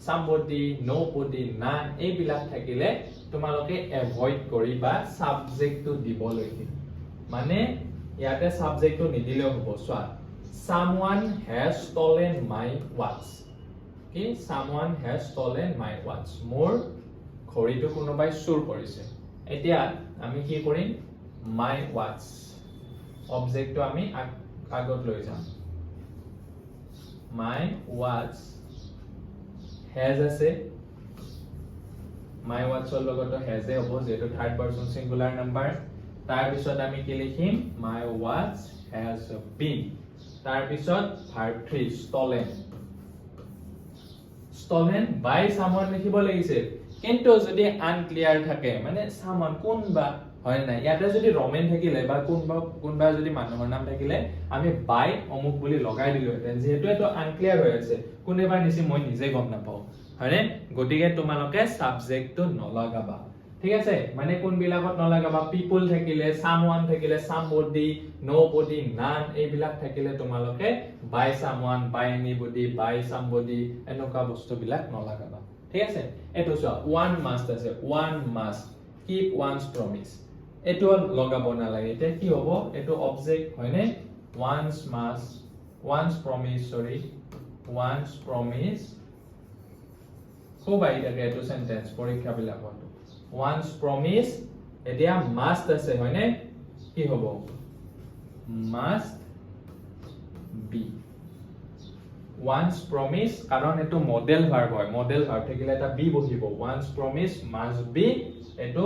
somebody nobody none এইবিলাক থাকিলে তোমালোকে এভয়েড কৰিবা সাবজেক্টটো দিবলৈকে মানে ইয়াতে সাবজেক্টটো নিদিলেও হ'ব চোৱা someone has stolen my watch কি someone has stolen my watch মোৰ ঘড়ীটো কোনোবাই চুৰ কৰিছে এতিয়া আমি কি কৰিম my watch অবজেক্টটো আমি আগত লৈ যাম my watch has আছে my watch ৰ লগতো has এ হ'ব যেটো থাৰ্ড পাৰসন সিঙ্গুলাৰ নাম্বাৰ তাৰ পিছত আমি কি লিখিম my watch has been তাৰ পিছত verb 3 stolen by someone লিখিব লাগিছে কিন্তু যদি আনক্লিয়াৰ থাকে মানে someone কোনবা হয় না ইয়াতে যদি ৰমেন থাকিলে বা কোনবা যদি মানুহৰ নাম থাকিলে আমি by অমুক বুলি লগাই দিলো হেতেন যেহেতু এটো আনক্লিয়াৰ হৈ আছে কোনেবা নিছি মই নিজে গম নাপাও হয়নে গটিকে তোমালোকে সাবজেক্টটো নলগাবা ঠিক আছে মানে কোন বিলাকত নলগাবা পিপল থাকিলে someone থাকিলে somebody nobody none এই বিলাক থাকিলে তোমালোকে by someone by anybody by somebody এনেকুৱা বস্তু বিলাক নলগাবা ঠিক আছে এটো চোৱা one must আছে one must keep one's promise এটো লগাব না লাগে এটা কি হ'ব এটো অবজেক্ট হয়নে one's promise খুব আহি থাকে এটো সেন্টেন্স পৰীক্ষা বিলাকত one's promise এতিয়া must আছে হয়নে কি হ'ব must be one's promise কাৰণ এটো মডেল ভার্ব হয় মডেল ভার্ব থাকিলে এটা বি বহিব one's promise must be এটো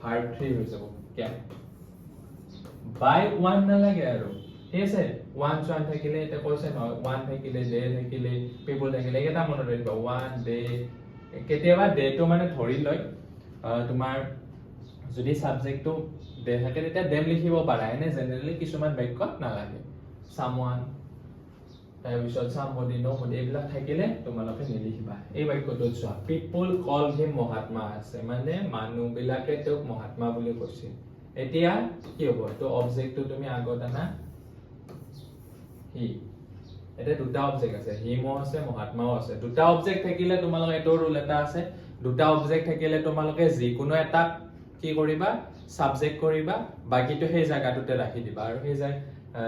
verb 3 হৈ যাব কেন by one না লাগে আৰু ঠিক আছে one থাকিলে এটা কৈছে নহয় one থাকিলে they থাকিলে people থাকিলে এটা মনত ৰাখিব one day কেতিয়াবা day টো মানে ধৰি লয় তোমাৰ যদি সাবজেক্টটো দে থাকে তেতিয়া them লিখিব পাৰা এনে জেনাৰেলি কিছুমান বাক্যত নালাগে someone তাৰপিছত somebody nobody এইবিলাক থাকিলে তোমালোকে নিলিখিবা এই বাক্যটো চোৱা people call him মহাত্মা আছে মানে মানুহ বিলাকে তেওঁক মহাত্মা বুলি কৈছে এতিয়া কি হ'ব তো অবজেক্টটো তুমি আগত আনা he এটা দুটা অবজেক্ট আছে হিমো আছে মহাত্মাও আছে দুটা অবজেক্ট থাকিলে তোমালোকে এটো ৰুল এটা আছে দুটা অবজেক্ট থাকিলে তোমালোকে যিকোনো এটা কি কৰিবা সাবজেক্ট কৰিবা বাকিটো সেই জায়গাটোতে ৰাখি দিবা আৰু সেই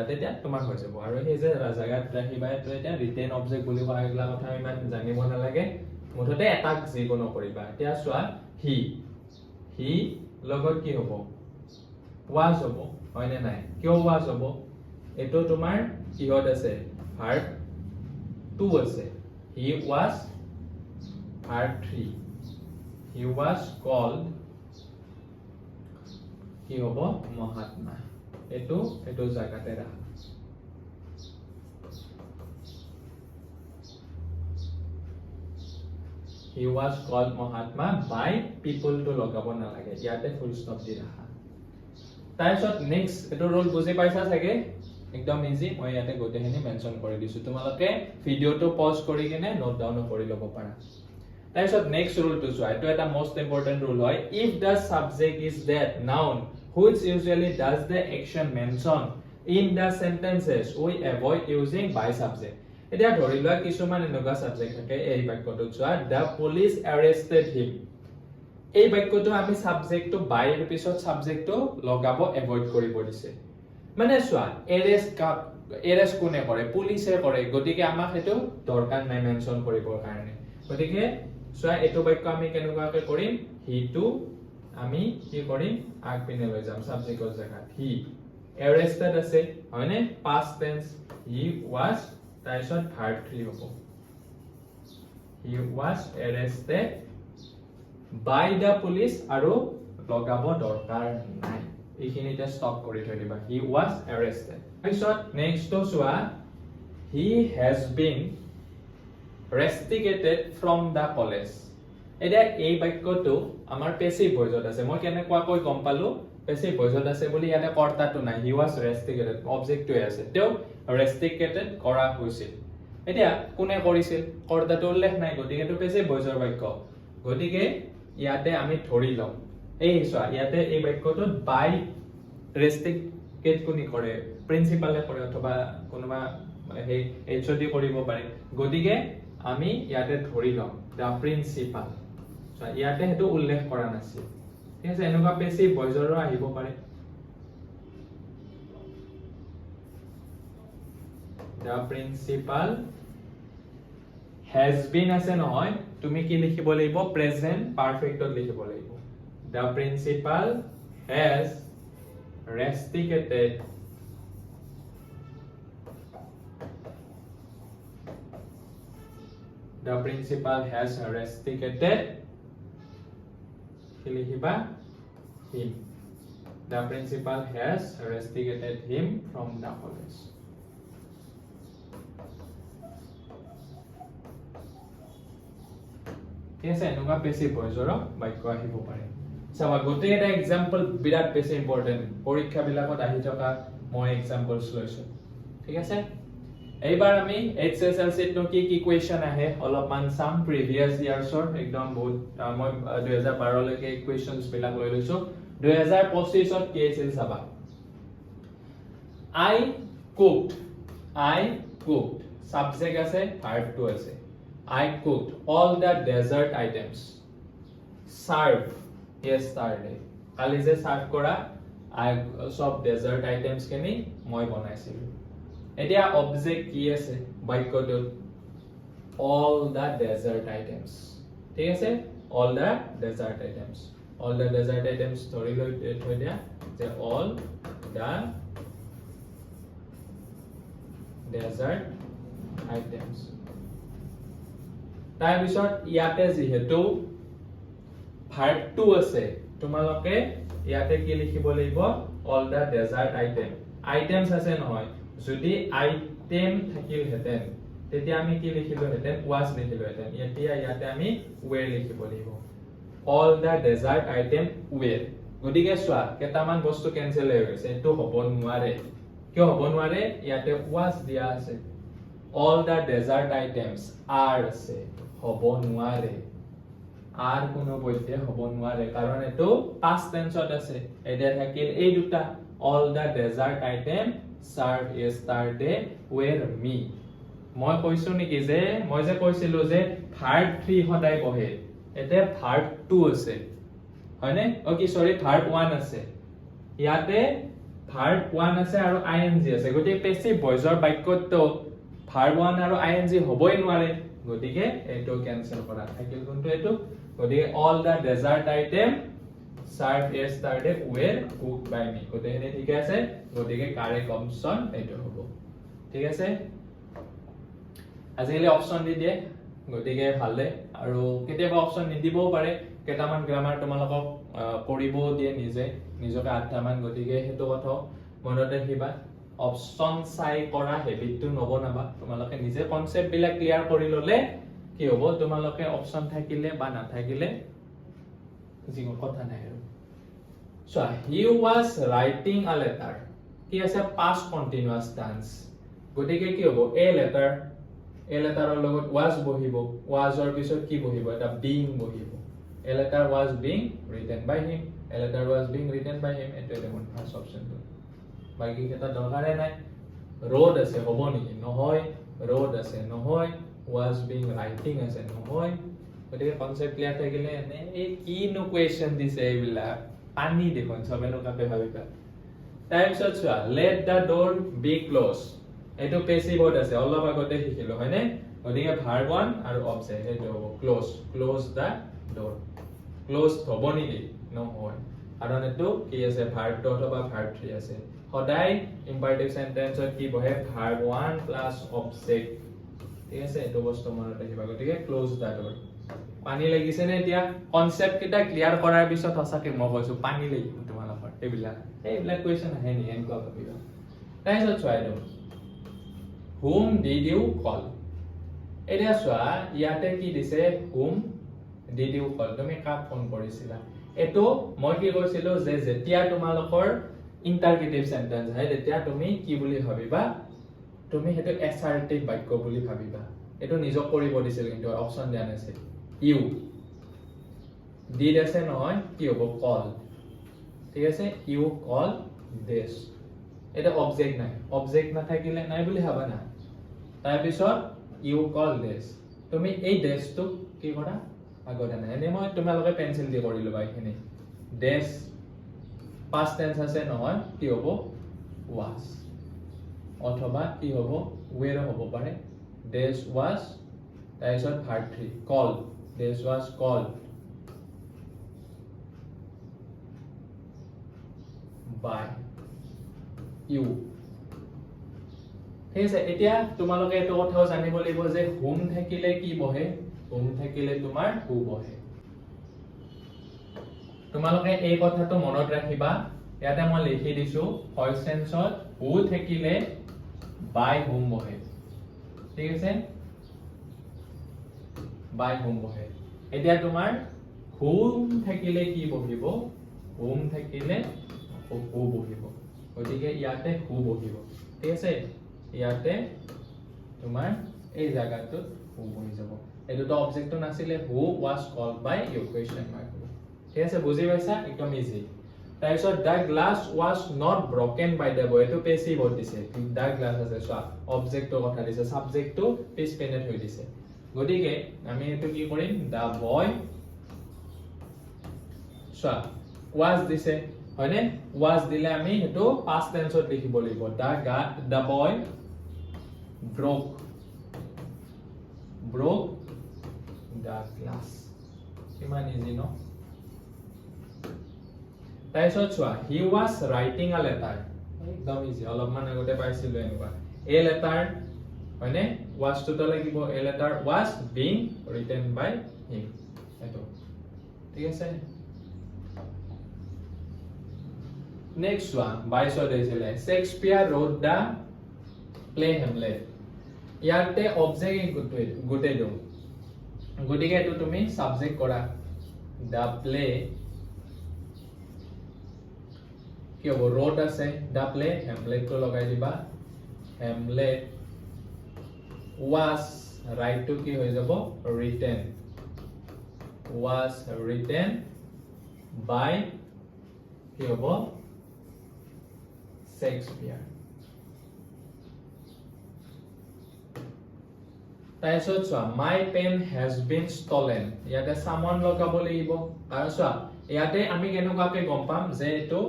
তেতিয়া তোমাৰ হৈ যাব আৰু সেই যে জায়গাত ৰাখিবা তো এটা ৰিটেন অবজেক্ট বুলি কোৱা এইগলা কথা ইমান জানিব নালাগে মুঠতে এটা যিকোনো কৰিবা এতিয়া চোৱা হি লগত কি হ'ব was হ'ব হয়নে নাই কিয় was হ'ব এটো তোমাৰ কিহত আছে verb 2 আছে he was verb 3 he was called কি হ'ব মহাত্মা এটো জায়গাতে ৰাখা he was called Mahatma by people to লগাব না লাগে ইয়াতে ফুল স্টপ দি ৰাখা তাৰপিছত নেক্সট এটো ৰোল বুজি পাইছা চাগে একদম ইজি মই ইয়াতে গোটেইখিনি মেনশন কৰি দিছো তোমালোকে ভিডিওটো পজ কৰি কিনে নোট ডাউন কৰি ল'ব পাৰা তাৰপিছত নেক্সট ৰুলটো চোৱা এটো এটা মোস্ট ইম্পৰ্টেন্ট ৰুল হয় if the subject is that noun which usually does the action mentioned in the sentences we avoid using by subject এতিয়া ধৰি লোৱা কিছুমান এনেকুৱা সাবজেক্ট থাকে এই বাক্যটো চোৱা the police arrested him এই বাক্যটো আমি সাবজেক্টটো by এৰ পিছত সাবজেক্টটো লগাব এভয়েড কৰিব দিছে মানে চোৱা এৰেষ্ট কোনে কৰে পুলিচে কৰে গটিকে আমাক হেতু দৰকাৰ নাই মেনশন কৰিবৰ কাৰণে গটিকে চোৱা এটো বাক্য আমি কেনেকুৱাকে কৰিম হি টু আমি কি কৰিম আগপিনে লৈ যাম সাবজেক্টৰ জায়গাত হি arrested আছে হয়নে past tense he was তাৰপিছত verb 3 হ'ব he was arrested by the police আৰু লগাব দৰকাৰ নাই এইখিনিতে স্টপ কৰি থৈ দিবা he was arrested তাৰপিছত নেক্সট তো চোৱা he has been rusticated from the college এতিয়া এই বাক্যটো আমাৰ পেসিভ ভয়েসত আছে মই কেনেকুৱাকৈ গম পালো পেসিভ ভয়েসত আছে বুলি ইয়াতে কৰ্তাটো নাই he was rusticated অবজেক্টটো আছে তেও rusticated কৰা হৈছিল এতিয়া কোনে কৰিছিল কৰ্তাটো উল্লেখ নাই গতিকে এটো পেসিভ ভয়েসৰ বাক্য গতিকে ইয়াতে আমি ধৰি লম এই চোৱা ইয়াতে এই বাক্যটোত বাই ৰেষ্টিকেট কোনি কৰে প্ৰিন্সিপালে কৰে অথবা কোনোবা সেই এইচডি কৰিব পাৰে গতিকে আমি ইয়াতে ধৰি লম দা প্ৰিন্সিপাল চোৱা ইয়াতে হেতু উল্লেখ কৰা নাছিল ঠিক আছে এনেকুৱা পেসিভ ভয়েসৰো আহিব পাৰে the principal has been আছে নহয় তুমি কি লিখিব লাগিব প্ৰেজেন্ট পাৰফেক্টত লিখিব লাগিব the principal has rusticated the principal has rusticated কি লিখিবা him the principal has rusticated him from the college ঠিক আছে এনেকুৱা পেসিভ ভয়েসৰ বাক্য আহিব পাৰে চাবা গোটেই এটা এক্সাম্পল বিৰাট বেছি ইম্পৰ্টেন্ট পৰীক্ষা বিলাকত আহি থকা মই এক্সাম্পলস লৈছো ঠিক আছে এইবাৰ আমি এইচএসএলসি ত কি কি কোৱেশ্চন আহে অলপমান সাম প্ৰিভিয়াস ইয়াৰ্ছৰ একদম বহুত মই 2012 লৈকে কোৱেশ্চনস বিলাক লৈ লৈছো 2025 ত কি আছিল চাবা I cooked subject আছে verb to আছে I cooked all the dessert items. Serve yesterday. কালি যে সার্ভ কৰা I সব dessert items কেনি মই বনাইছিলো এতিয়া অবজেক্ট কি আছে বাক্যটোত all the dessert items ঠিক আছে all the dessert items ধৰি লৈ থৈ দিয়া যে all the dessert items তাৰ পিছত ইয়াতে যেহেতু ভার্ব টু আছে তোমালোকে ইয়াতে কি লিখিব লাগিব অল দা ডেজার্ট আইটেমস আছে নহয় যদি আইটেম থাকিল হেতেন তেতিয়া আমি কি লিখিলো হেতেন ওয়াজ লিখিলো হেতেন এতিয়া ইয়াতে আমি ওয়েৰ লিখিব লাগিব all the dessert item were গতিকে চোৱা কেটামান বস্তু কেনসেল হৈ গৈছে এটো হ'ব নোৱাৰে কিয় হ'ব নোৱাৰে ইয়াতে ওয়াজ দিয়া আছে all the dessert items are আছে হ'ব নোৱাৰে আৰ কোনো বৈধে হ'ব নোৱাৰে কাৰণ এটো past tense ত আছে এটা থাকিল এই দুটা all the dessert item served yesterday were me মই কৈছো নেকি যে মই যে কৈছিলো যে verb 3 সদায় বহে এতে verb 2 আছে হয়নে ওকে সৰি verb 1 আছে ইয়াতে verb 1 আছে আৰু ing আছে গতি পেসিভ ভয়েসৰ বাক্যত verb 1 আৰু ing হ'বই নোৱাৰে গতিকে এটো ক্যান্সেল কৰা থাকিল কোনটো এটো গতিকে all the dessert item served yesterday were cooked by me গতিকে ঠিক আছে গতিকে কারেক্ট অপশন এটো হ'ব ঠিক আছে আজিলে অপশন দি দিয়ে গতিকে ভালে আৰু কেতিয়াবা অপশন নিদিবও পাৰে কেটামান গ্ৰামাৰ তোমালোকক কৰিব দিয়ে নিজকে আঠামান গতিকে হেতু কথা মনত ৰাখিবা অপশন চাই কৰা হেবিটটো নবনাবা তোমালোকে নিজে কনসেপ্ট বিলাক ক্লিয়াৰ কৰি ললে কি হ'ব তোমালোকে অপশন থাকিলে বা নাথাকিলে যিকোনো কথা নাই আৰু so he was writing a letter কি আছে past continuous tense গতিকে কি হ'ব a লেটাৰৰ লগত was বহিব was ৰ পিছত কি বহিব এটা being বহিব a letter was being written by him এটো দেখোন ফাৰ্স্ট অপশনটো বাকি কেটা দৰকাৰে নাই road আছে হ'ব নেকি নহয় road আছে নহয় was being writing আছে নহয় গতিকে কনসেপ্ট ক্লিয়াৰ থাকিলে এনে এই কি নো কোৱেশ্চন দিছে এইবিলা পানী দেখোন সবেনো কাপে ভাবিবা তাৰপিছত চোৱা let the door be closed এটো পেসিভত আছে অলপ আগতে শিকিলো হয়নে গতিকে verb 1 আৰু অবজেক্ট এটো হ'ব close the door close হ'ব নেকি নহয় কাৰণ এটো কি আছে verb 2 অথবা verb 3 আছে সদায় ইম্পাৰেটিভ সেন্টেন্সত কি বহে verb 1 প্লাস অবজেক্ট ঠিক আছে এটো বস্তু মনত ৰাখিবা গতিকে ক্লোজ দা ডোৰ পানী লাগিছে নে এতিয়া কনসেপ্ট কিটা ক্লিয়াৰ কৰাৰ পিছত হসাকে মই কৈছো পানী লাগিব তোমালোকৰ এইবিলাক কোৱেশ্চন আহে নি এনেকুৱা ভাবিবা তাৰপিছত চোৱা এটো whom did you call এতিয়া চোৱা ইয়াতে কি দিছে whom did you call তুমি কাক ফোন কৰিছিলা এটো মই কি কৈছিলো যে যেতিয়া তোমালোকৰ ইন্টাৰগেটিভ সেন্টেন্স হয় তেতিয়া তুমি কি বুলি ভাবিবা তুমি হেতু এসাৰ্টিভ বাক্য বুলি ভাবিবা এটো নিজক কৰিব দিছিল কিন্তু অপচন দিয়া নাছিল ডিড আছে নহয় কি হ'ব কল ঠিক আছে ইউ কল দিস এটা অবজেক্ট নাই অবজেক্ট নাথাকিলে নাই বুলি ভাবা না তাৰ পিছত ইউ কল দিস তুমি এই দেশটো কি কৰা আগতে নাই এনে মই তোমালোকে পেন্সিল দি কৰিলো বাইখিনি দেশ past tense আছে নহয় কি হ'ব was অথবা কি হ'ব were হ'ব পাৰে this was তাৰপিছত verb 3 call this was called by you ঠিক আছে এতিয়া তোমালোকে এটো কথাও জানিব লাগিব যে whom থাকিলে কি বহে whom থাকিলে তোমাৰ who বহে তোমালোকে এই কথাটো মনত ৰাখিবা ইয়াতে মই লিখি দিছো voice tense-ত who থাকিলে by whom বহে ঠিক আছে by whom বহে এতিয়া তোমাৰ whom থাকিলে কি বহিব whom থাকিলে who বহিব গতিকে ইয়াতে who বহিব ঠিক আছে ইয়াতে তোমাৰ এই জায়গাটোত who বহি যাব এটোটো অবজেক্টটো নাছিলে who was called by your question mark ঠিক আছে বুজি পাইছা একদম ইজি তাৰপিছত the glass was not broken by the boy এটো পেসিভ হৈ দিছে the glass আছে চোৱা অবজেক্টৰ কথা দিছে সাবজেক্টটো পিছ পেনেট হৈ দিছে গতিকে আমি এটো কি কৰিম the boy চোৱা was দিছে হয়নে was দিলে আমি এটো past tense-ত লিখিব লাগিব the boy broke the glass কিমান ইজি ন তাৰপিছত চোৱা he was writing a letter একদম ইজি অলপমান আগতে পাইছিলো এনেকুৱা a letter হয়নে was টো লাগিব a letter was being written by him এটো ঠিক আছে next one 22 দিছিলে Shakespeare wrote the play Hamlet ইয়াতে অবজেক্ট গুটে দিও গতিকে এটো তুমি সাবজেক্ট কৰা the play কি হ'ব wrote আছে the play Hamlet টো লগাই দিবা Hamlet was right to কি হৈ যাব written was written by কি হ'ব Shakespeare তাৰপিছত চোৱা my pen has been stolen ইয়াতে someone লগাব লাগিব আৰু চোৱা ইয়াতে আমি কেনেকুৱাকে গম পাম যে এটো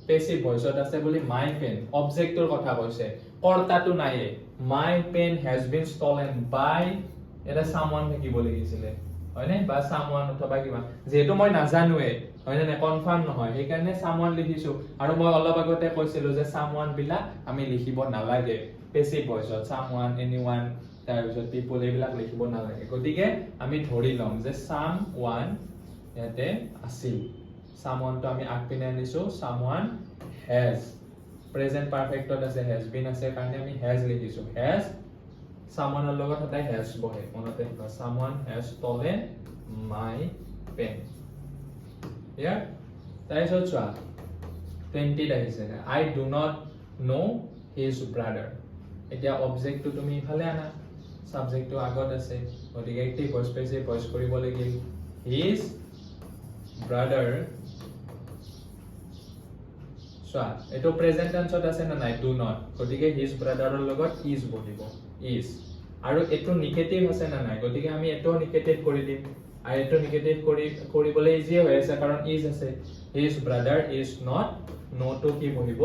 পেসিভ ভয়েসত আছে বুলি my pen অবজেক্টৰ কথা কৈছে কৰ্তাটো নাই my pen has been stolen by এটা someone থাকিব লাগিছিলে হয়নে বা someone অথবা কিবা যেটো মই নাজানোৱে হয়নে না কনফাৰ্ম নহয় সেই কাৰণে someone লিখিছো আৰু মই অলপ আগতে কৈছিলো যে someone বিলা আমি লিখিব নালাগে পেসিভ ভয়েসত someone anyone তাৰপিছত people এইবিলাক লিখিব নালাগে গতিকে আমি ধৰি লম যে someone ইয়াতে আছিল someone তো আমি আগপিনে আনিছো someone has present perfect ত আছে has been আছে কাৰণে আমি has লিখিছো has someone ৰ লগত সদায় has বহে মনতে ৰাখিবা someone has stolen my pen here তাৰপিছত চোৱা 20 আহিছে I do not know his brother এতিয়া অবজেক্ট তো তুমি ইফালে আনা সাবজেক্ট তো আগত আছে গতিকে একটি ভয়েস পেসিভ ভয়েস কৰিব লাগিল his brother চোৱা এটো প্ৰেজেন্ট টেন্সত আছে না নাই do not গতিকে his brother ৰ লগত is বহিব is আৰু এটো নেগেটিভ আছে না নাই গতিকে আমি এটো নেগেটিভ কৰি দিম আৰু এটো নেগেটিভ কৰিবলৈ ইজি হৈ আছে কাৰণ is আছে his brother is not no to কি বহিব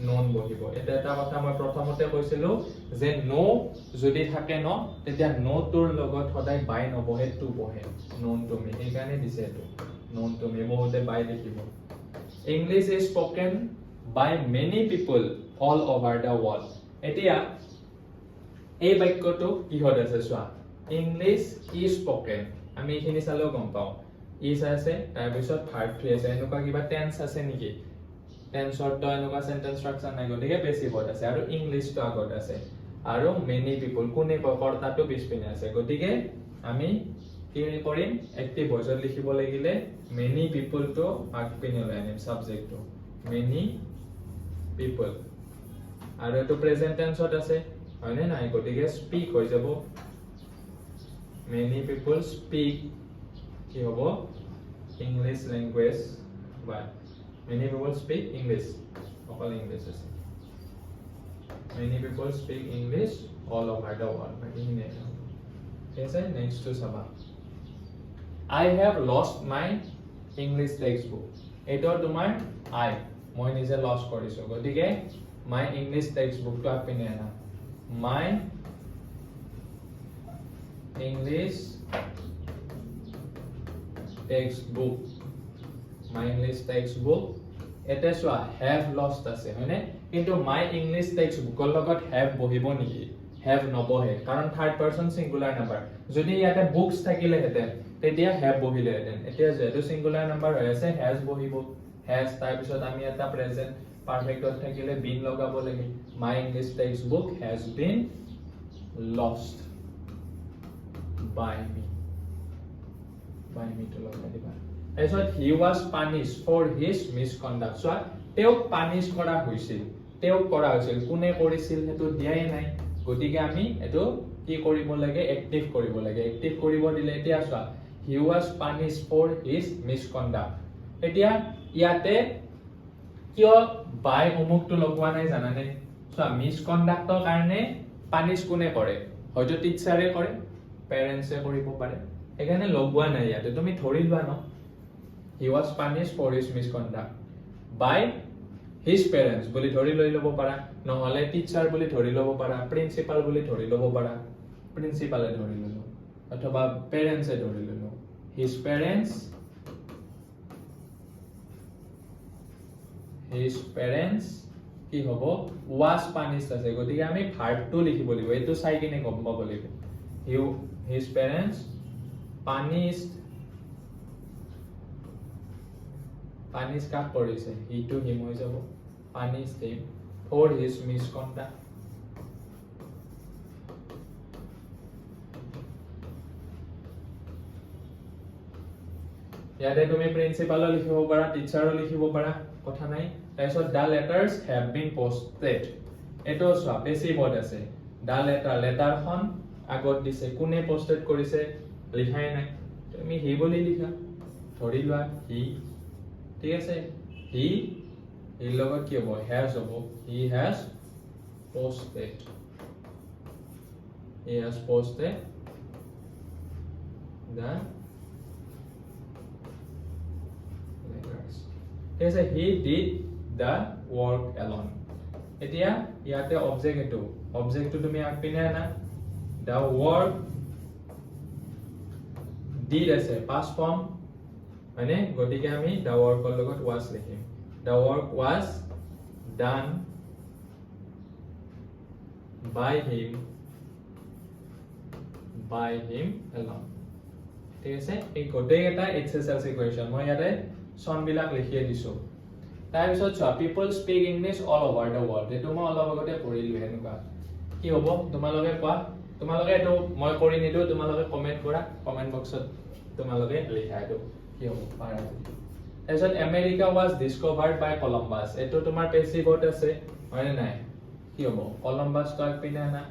known বহিব এটা কথা মই প্ৰথমতে কৈছিলো যে no যদি থাকে ন তেতিয়া no তোৰ লগত সদায় by নবহে to বহে known to me এই কাৰণে দিছে এটো known to me বহুতে by লিখিব English is spoken by many people all over the world এতিয়া এই বাক্যটো কিহত আছে চোৱা English is spoken আমি এখিনি চালেও গম পাও is আছে তাৰ পিছত verb 3 আছে এনেকুৱা কিবা tense আছে নেকি tense ৰ তো এনেকুৱা sentence structure নাই গতিকে passive আছে আৰু English তো আগত আছে আৰু many people কোনে কৰ্তাটো পিছপিনে আছে গতিকে আমি কি কৰিম active voice ত লিখিব লাগিলে many people তো আগপিনে লৈ আনিম subject তো many people আৰু এটো present tense ত আছে হয়নে নাই গতিকে speak হৈ যাব many people speak কি হ'ব English language but many people speak English all English আছে many people speak English all over the world yes next to Sabah I have lost my English textbook eto tumar I moi nije lost korisu gotike my English textbook to apine na my English textbook my English textbook এটা সোয়া have lost আছে হয়নে কিন্তু my English textbook ৰ লগত have বহিব নেকি have নবহে কাৰণ থাৰ্ড পাৰসন সিঙ্গুলাৰ নাম্বাৰ যদি ইয়াতে বুকস থাকিলে হেতেন তেতিয়া have বহিলে হেতেন এতিয়া যেটো সিঙ্গুলাৰ নাম্বাৰ হৈ আছে has বহিব has তাৰ পিছত আমি এটা প্ৰেজেন্ট পাৰফেক্টত থাকিলে been লগাব লাগে my English textbook has been lost by me to লগাই দিবা এছত he was punished for his misconduct so তেও পানিশ কৰা হৈছিল তেও কৰা হৈছিল কোনে কৰিছিল হেতু দিয়াই নাই গতিকে আমি এটো কি কৰিব লাগে এক্টিভ কৰিব লাগে এক্টিভ কৰিব দিলে এতিয়া চোৱা he was punished for his misconduct এতিয়া ইয়াতে কিয় বাই অমুকটো লগোৱা নাই জানানে চোৱা মিসকন্ডাক্টৰ কাৰণে পানিশ কোনে কৰে হয়তো টিচাৰে কৰে পেৰেন্টছে কৰিব পাৰে এখানে লগোৱা নাই ইয়াতে তুমি ধৰি লোৱা ন he was punished for his misconduct by his parents বুলি ধৰি লৈ লব পাৰা নহলে টিচাৰ বুলি ধৰি লব পাৰা প্ৰিন্সিপাল বুলি ধৰি লব পাৰা প্ৰিন্সিপালে ধৰি ললো অথবা পেৰেন্টছে ধৰি ললো his parents কি হ'ব was punished আছে গতিকে আমি ভার্ব টু লিখিব লাগিব এটো চাই কিনে গম পাব লাগিব his parents punished কাক কৰিছে he to him হৈ যাব punished him for his misconduct ইয়াতে তুমি প্ৰিন্সিপালও লিখিব পাৰা টিচাৰও লিখিব পাৰা কথা নাই তাৰপিছত the letters have been posted এটো সোৱা বেছি বড আছে the লেটাৰখন আগত দিছে কোনে পোস্টেড কৰিছে লিখাই নাই তুমি হি বুলি লিখা ধৰি লোৱা হি ঠিক আছে হি লগত কি হ'ব has হ'ব he has posted the letters yes he did the work alone এতিয়া ইয়াতে অবজেক্ট টো তুমি আগপিনে না the work did আছে past form মানে গতিকে আমি the work ৰ লগত was লিখিম the work was done by him alone ঠিক আছে এই গোটেই এটা এক্সাৰসাইজ ইকুৱেচন মই ইয়াতে সন বিলাক লিখিয়ে দিছো তাৰ পিছত চোৱা people speak English all over the world এটো মই অলপ আগতে কৰিলো হেনকা কি হ'ব তোমালোকে কোৱা তোমালোকে এটো মই কৰি নিদো তোমালোকে কমেন্ট কৰা কমেন্ট বক্সত তোমালোকে লিখা এটো কি হ'ব পাৰা তাৰপিছত America was discovered by Columbus এটো তোমাৰ পেছিভত আছে হয়নে নাই কি হ'ব কলম্বাস কাক পিনা না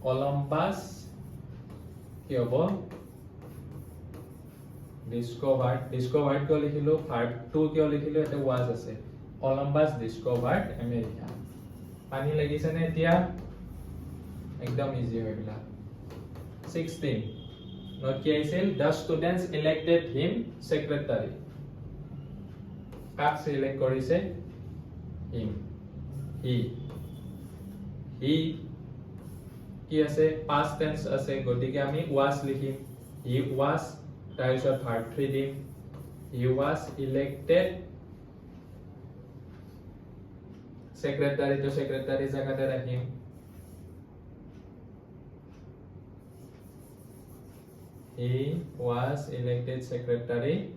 কলম্বাস কি হ'ব discovered কিয় লিখিলো verb to কিয় লিখিলো এটা was আছে কলম্বাস discovered আমেৰিকা পানী লাগিছে নে এতিয়া একদম ইজি হৈ গলা 16 নোট কি আছিল the students elected him secretary কাক সিলেক্ট কৰিছে him he কি আছে past tense আছে গতিকে আমি was লিখিম he was তাৰপিছত verb 3 দিম he was elected secretary to secretary জায়গাতে ৰাখিম he was elected secretary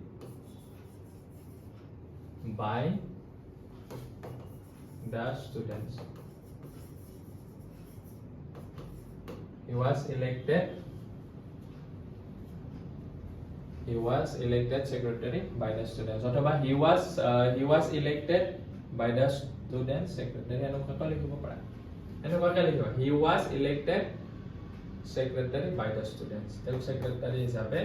by the students he was elected secretary by the students অথবা he was elected by the students secretary এনেকুৱা লিখিব পাৰা এনেকুৱাকে লিখিবা he was elected secretary by the students তেও secretary হিচাপে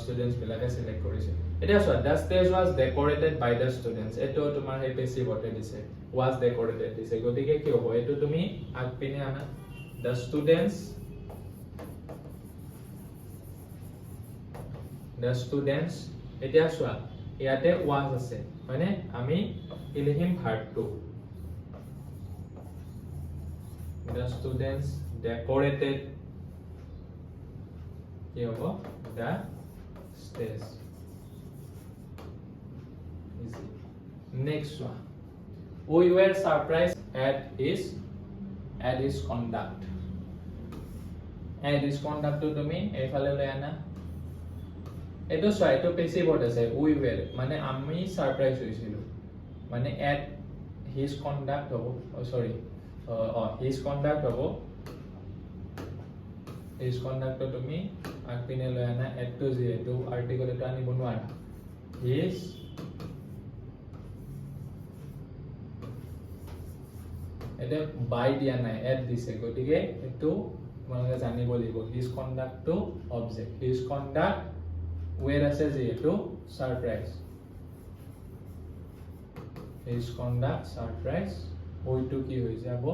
students বিলাকে select কৰিছে এটা চোৱা the stage was decorated by the students এটো তোমাৰ হে passive অতে দিছে was decorated দিছে গতিকে কি হ'ব এটো তুমি আগপিনে আনা the students এতিয়া চোৱা ইয়াতে was আছে মানে আমি কি লিখিম verb to the students decorated কি হ'ব the stage easy next one we were surprised at his conduct to তুমি এইফালে লৈ আনা এটো চোৱা এটো passive word আছে we were মানে আমি সারপ্রাইজ হৈছিলো মানে at his conduct হ'ব his conduct হ'ব his conduct to তুমি আগপিনে লৈ আনা at to যেটো আৰ্টিকল এটা আনিব নোৱাৰা his এটা by দিয়া নাই at দিছে গতিকে এটো তোমালোকে জানিব লাগিব his conduct to object his conduct where আছে যেটো সারপ্রাইজ his conduct surprise ওইটো কি হৈ যাব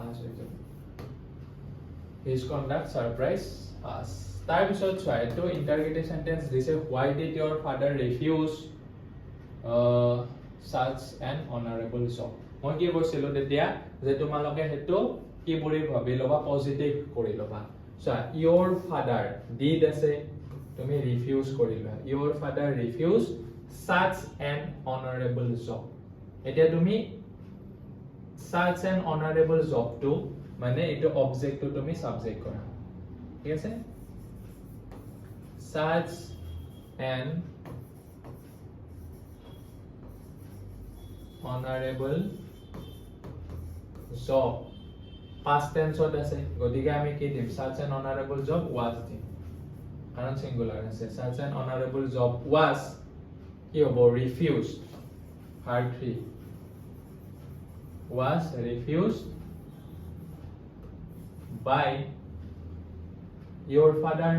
আস হৈ যাব his conduct surprise us তাৰ পিছত চোৱা এটো ইন্টাৰগেটিভ সেন্টেন্স দিছে why did your father refuse such an honorable job মই কি কৈছিলো তেতিয়া যে তোমালোকে হেতু কি বুলি ভাবি লবা পজিটিভ কৰি লবা চোৱা your father did আছে তুমি ৰিফিউজ কৰিলা your father refused such an honorable job এতিয়া তুমি such an honorable job to মানে এটো অবজেক্ট to তুমি সাবজেক্ট কৰা ঠিক আছে such an honorable job past tense ত আছে গতিকে আমি কি দিম such an honorable job was দিম কারণ সিঙ্গুলার আছে such an honorable job was কি হ'ব refused verb 3 was refused by your father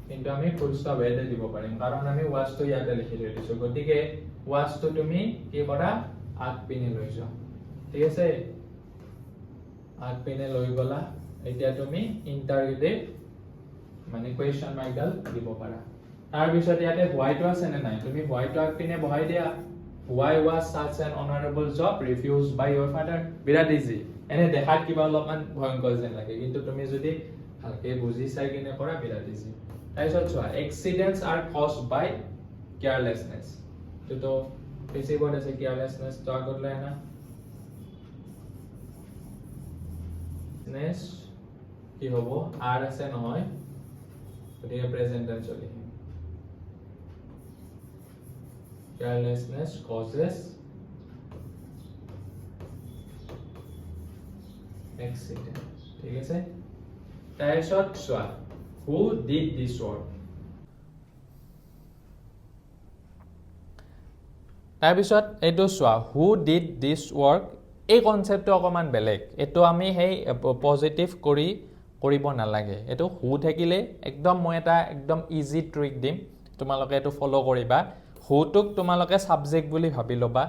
কিন্তু আমি ফুল স্টপ এতে দিব পাৰিম কাৰণ আমি was to ইয়াতে লিখি দিছো গতিকে was to তুমি কি কৰা আগপিনে লৈ যোৱা ঠিক আছে আগপিনে লৈ গলা এতিয়া তুমি ইন্টাৰগেটিভ মানে কোৱেশ্চন মাৰ্ক ডাল দিব পাৰা তাৰ পিছত ইয়াতে why to আছে নে নাই তুমি why to আগপিনে বহাই দিয়া why was such an honorable job refused by your father Virat easy এনে দেখাত কিবা অলপমান ভয়ংকৰ যেন লাগে কিন্তু তুমি যদি ভালকে বুজি চাই কিনে কৰা বিৰাট ইজি তাৰপিছত চোৱা accidents are caused by carelessness তো বেছি ৱৰ্ড আছে carelessness তো আগত লৈ আনা কি হ'ব আর আছে নহয় গতিকে প্রেজেন্ট টেন্স চলি carelessness causes accident ঠিক আছে তাৰপিছত চোৱা who did this work তাৰপিছত এইটো চোৱা who did this work এই কনসেপ্টটো অকমান বেলেগ এটো আমি হেই পজিটিভ কৰিব নালাগে এটো হু থাকিলে একদম মই এটা একদম ইজি ট্ৰিক দিম তোমালোকে এটো ফলো কৰিবা হুটুক তোমালোকে সাবজেক্ট বুলি ভাবি লবা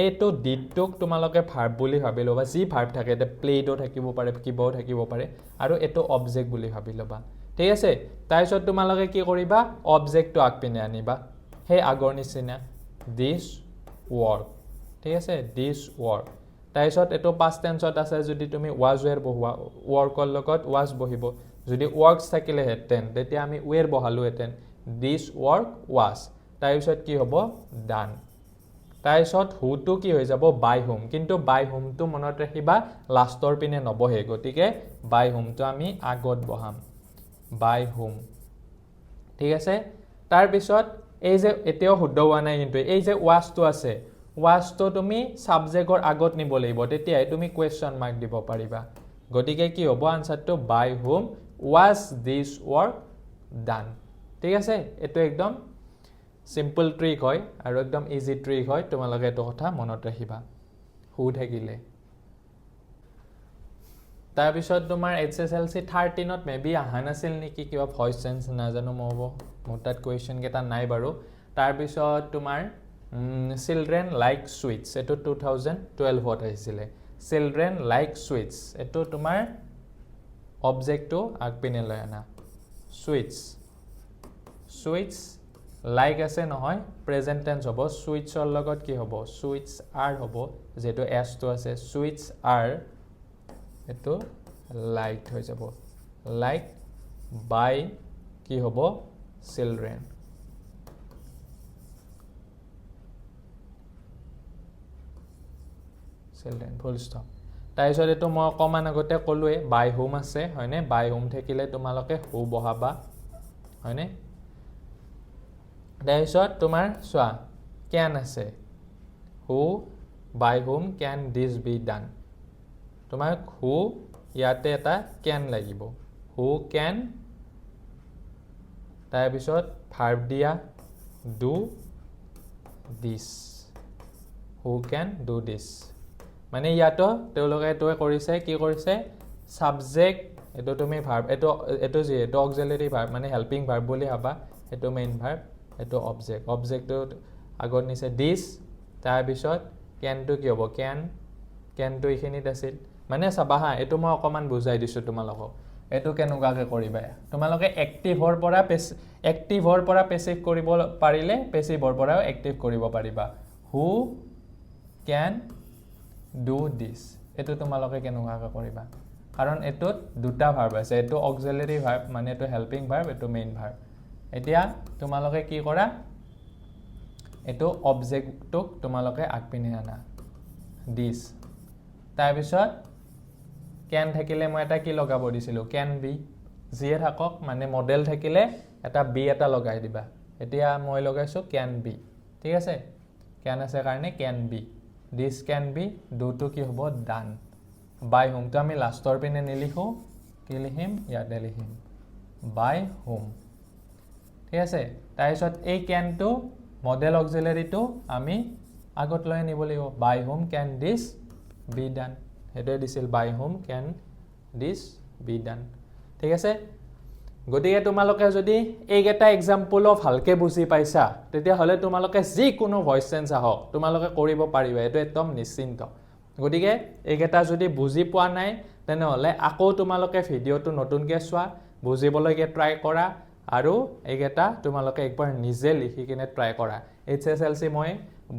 এটো ডিডটুক তোমালোকে ভাৰ্ব বুলি ভাবি লবা যি ভাৰ্ব থাকে তে প্লেডো থাকিব পাৰে কিবাও থাকিব পাৰে আৰু এটো অবজেক্ট বুলি ভাবি লবা ঠিক আছে তাৰপিছত তোমালোকে কি কৰিবা অবজেক্টটো আগপিনে আনিবা হে আগৰ নিচিনা this work ঠিক আছে this work তাৰপিছত এটো past tense ত আছে যদি তুমি was were বহোৱা workৰ লগত was বহিব যদি works থাকিলে হেতেন তেতিয়া আমি were বহালো হেতেন this work was তাৰপিছত কি হ'ব done তাৰপিছত who to কি হৈ যাব by whom কিন্তু by whom to মনত ৰাখিবা লাষ্টৰ পিনে নবহে গতিকে by whom to আমি আগত বহাম by whom ঠিক আছে তাৰপিছত এই যে এতিয়াও শুদ্ধ হোৱা নাই কিন্তু এই যে was to আছে was to তুমি সাবজেক্টৰ আগত নিব লাগিব তেতিয়াই তুমি কোৱেশ্চন মাৰ্ক দিব পাৰিবা গতিকে কি হ'ব আনসাৰটো by whom was this work done ঠিক আছে এটো একদম সিম্পল ট্ৰিক হয় আৰু একদম ইজি ট্ৰিক হয় তোমালোকে এটো কথা মনত ৰাখিবা হু থাকিলে তাৰপিছত তোমাৰ HSLC 13ত মেবি অহা নাছিল নেকি কিবা ভইচ চেঞ্জ নাজানো মই মোৰ তাত কুৱেশ্যন কেইটা নাই বাৰু তাৰপিছত তোমাৰ চিলড্ৰেন লাইক সুইটছ এইটো 2012ত আহিছিলে চিলড্ৰেন লাইক সুইটছ এইটো তোমাৰ অবজেক্টটো আগপিনে লৈ আনা সুইটছ সুইটছ লাইক আছে নহয় প্ৰেজেন্ট টেন্স হ'ব সুইটছৰ লগত কি হ'ব সুইটছ আৰ হ'ব যেটো এছ টো আছে সুইটছ আৰ এটো লাইক হৈ যাব লাইক বাই কি হ'ব চিলড্ৰেন চিলড্ৰেন ফুল ষ্টপ তাৰপিছত এইটো মই অকমান আগতে ক'লোৱে বাই হোম আছে হয়নে বাই হোম থাকিলে তোমালোকে হু বহাবা হয়নে তাৰপিছত তোমাৰ চোৱা ক্যান আছে who by home can this be done তোমাৰ হু ইয়াতে এটা ক্যান লাগিব হু ক্যান তাৰপিছত ভাৰ্ব দিয়া do this who can do this মানে ইয়াতো তেওঁলোকে এটোৱে কৰিছে কি কৰিছে সাবজেক্ট এটো তুমি ভাৰ্ব এটো যে এটো অক্সিলাৰি ভাৰ্ব মানে হেল্পিং ভাৰ্ব বুলি ভাবা এটো মেইন ভাৰ্ব এটো অবজেক্টটো আগত নিছে দিস তাৰ পিছত ক্যান টু কি হ'ব ক্যান টু ইখিনিত আছিল মানে চাবা হা এটো মই অকমান বুজাই দিছো তোমালোকক এটো কেনেকুৱাকে কৰিবা তোমালোকে এক্টিভৰ পৰা পেছিভ কৰিব পাৰিলে পেছিভৰ পৰাও এক্টিভ কৰিব পাৰিবা হু ক্যান ডু দিস এটো তোমালোকে কেনেকুৱাকে কৰিবা কাৰণ এটোত দুটা ভাৰ্ব আছে এটো অক্সিলাৰি ভাৰ্ব মানে এটো হেল্পিং ভাৰ্ব এটো মেইন ভাৰ্ব এতিয়া তোমালোকে কি কৰা এটো অবজেক্টটোক তোমালোকে আগপিনে আনা দিস তাৰ পিছত ক্যান থাকিলে মই এটা কি লগাব দিছিলো ক্যান বি জিয়ে থাকক মানে মডেল থাকিলে এটা বি এটা লগাই দিবা এতিয়া মই লগাইছো ক্যান বি ঠিক আছে ক্যান আছে কাৰণে can be this can be do to কি হ'ব ডান বাই হোম তো আমি লাষ্টৰ পিনে নিলিখো কি লিখিম ইয়াতে লিখিম বাই হোম ঠিক আছে তাৰপিছত এই ক্যানটো মডেল অক্সিলাৰিটো আমি আগত লৈ নিব লাগিব by home can this be done হেডে দিছিল by home can this be done ঠিক আছে গতিকে তোমালোকে যদি এইকেইটা এক্সাম্পল ভালকে বুজি পাইছা তেতিয়া হলে তোমালোকে যি কোনো ভয়েস চেঞ্জ আহক তোমালোকে কৰিব পাৰিবা এটো একদম নিশ্চিন্ত গতিকে এইকেইটা যদি বুজি পোৱা নাই তেনে হলে আকৌ তোমালোকে ভিডিওটো নতুনকে চোৱা বুজিবলৈকে ট্ৰাই কৰা আৰু এইকেইটা তোমালোকে একবাৰ নিজে লিখি কিনে ট্ৰাই কৰা HSLC মই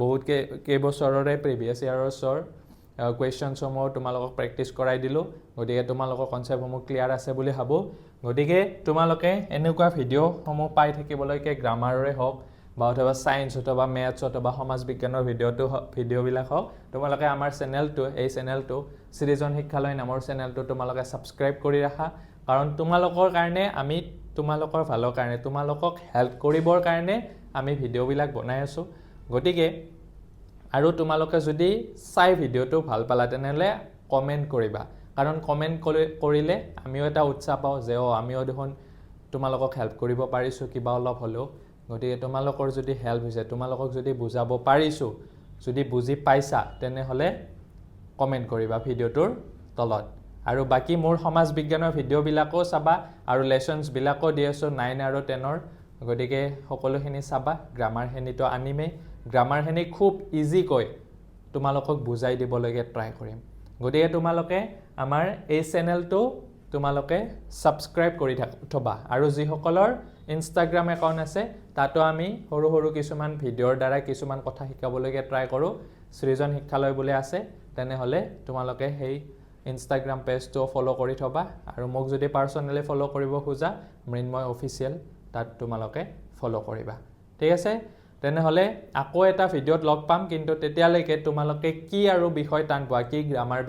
বহুত কেইবছৰৰে প্ৰিভিয়াস ইয়াৰছৰ কুৱেশ্যনছ সমূহ তোমালোকক প্ৰেক্টিছ কৰাই দিলো গতিকে তোমালোকৰ কনসেপ্ট সমূহ ক্লিয়াৰ আছে বুলি ভাবো গতিকে তোমালোকে এনেকুৱা ভিডিও সমূহ পাই থাকিবলৈকে গ্ৰামাৰৰে হওক বা অথবা সায়েন্স অথবা ম্যাথছ অথবা সমাজ বিজ্ঞানৰ ভিডিও বিলাক হওক তোমালোকে আমাৰ চেনেলটো সৃজন শিক্ষালয় নামৰ চেনেলটো তোমালোকে সাবস্ক্ৰাইব কৰি ৰাখা কাৰণ তোমালোকৰ কাৰণে আমি তোমালোকৰ ভালৰ কাৰণে তোমালোকক হেল্প কৰিবৰ কাৰণে আমি ভিডিও বিলাক বনাই আছো গতিকে আৰু তোমালোকে যদি চাই ভিডিওটো ভাল পালা তেনেহলে কমেন্ট কৰিবা কাৰণ কমেন্ট কৰিলে আমিও এটা উৎসাহ পাও যে আমিও দেখোন তোমালোকক হেল্প কৰিব পাৰিছো কিবা অলপ হলেও গতিকে তোমালোকৰ যদি হেল্প হৈছে তোমালোকক যদি বুজাব পাৰিছো যদি বুজি পাইছা তেনেহলে কমেন্ট কৰিবা ভিডিওটোৰ তলত আৰু বাকি মোৰ সমাজ বিজ্ঞানৰ ভিডিও বিলাকো চাবা আৰু লেসনস বিলাকো দি আছো 9 আৰু 10ৰ গতিকে সকলোখিনি চাবা গ্ৰামাৰ খিনিটো আনিমে গ্ৰামাৰ খিনি খুব ইজি কৈ তোমালোকক বুজাই দিবলৈকে ট্ৰাই কৰিম গতিকে তোমালোকে আমাৰ এই চেনেলটো তোমালোকে সাবস্ক্ৰাইব কৰি থবা আৰু যি সকলৰ ইনষ্টাগ্ৰাম একাউণ্ট আছে তাতো আমি সৰু কিছুমান ভিডিওৰ দ্বাৰা কিছুমান কথা শিকাবলৈকে ট্ৰাই কৰো সৃজন শিক্ষালয় বুলি আছে তেনেহলে তোমালোকে সেই ইনষ্টাগ্ৰাম পেজটো ফলো কৰি থবা আৰু মোক যদি পাৰ্সোনালি ফলো কৰিব খোজা মৃন্ময় অফিচিয়েল তাত তোমালোকে ফলো কৰিবা ঠিক আছে তেনেহলে আকৌ এটা ভিডিওত লগ পাম কিন্তু তেতিয়ালৈকে তোমালোকে কি আৰু বিষয় টান পোৱা কি গ্ৰামাৰ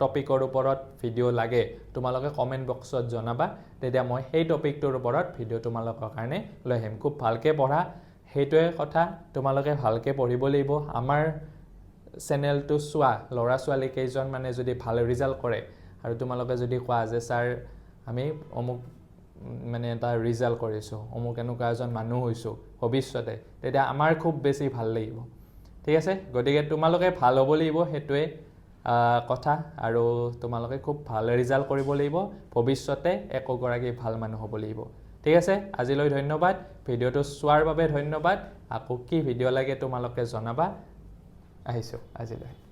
টপিকৰ ওপৰত ভিডিও লাগে তোমালোকে কমেন্ট বক্সত জনাবা তেতিয়া মই সেই টপিকটোৰ ওপৰত ভিডিও তোমালোকৰ কাৰণে লৈ আহিম খুব ভালকে পঢ়া হেইটোৱে কথা তোমালোকে ভালকে পঢ়িব লাগিব আমাৰ চেনেলটো চোৱা লৰা ছোৱালী কেইজন মানে যদি ভাল ৰিজাল্ট কৰে আৰু তোমালোকে যদি কোৱা যে স্যাৰ আমি অমুক মানে এটা ৰিজাল্ট কৰিছো অমুক এনেকুৱা এজন মানুহ হৈছো ভৱিষ্যতে তেতিয়া আমাৰ খুব বেছি ভাল লাগিব ঠিক আছে গতিকে তোমালোকে ভাল হ'ব লাগিব হেতুৱে কথা আৰু তোমালোকে খুব ভাল ৰিজাল্ট কৰিব লাগিব ভৱিষ্যতে একগৰাকী ভাল মানুহ হ'ব লাগিব ঠিক আছে আজিলৈ ধন্যবাদ ভিডিঅ'টো চোৱাৰ বাবে ধন্যবাদ আকৌ কি ভিডিঅ' লাগে তোমালোকে জনাবা আহিছো আজিলৈ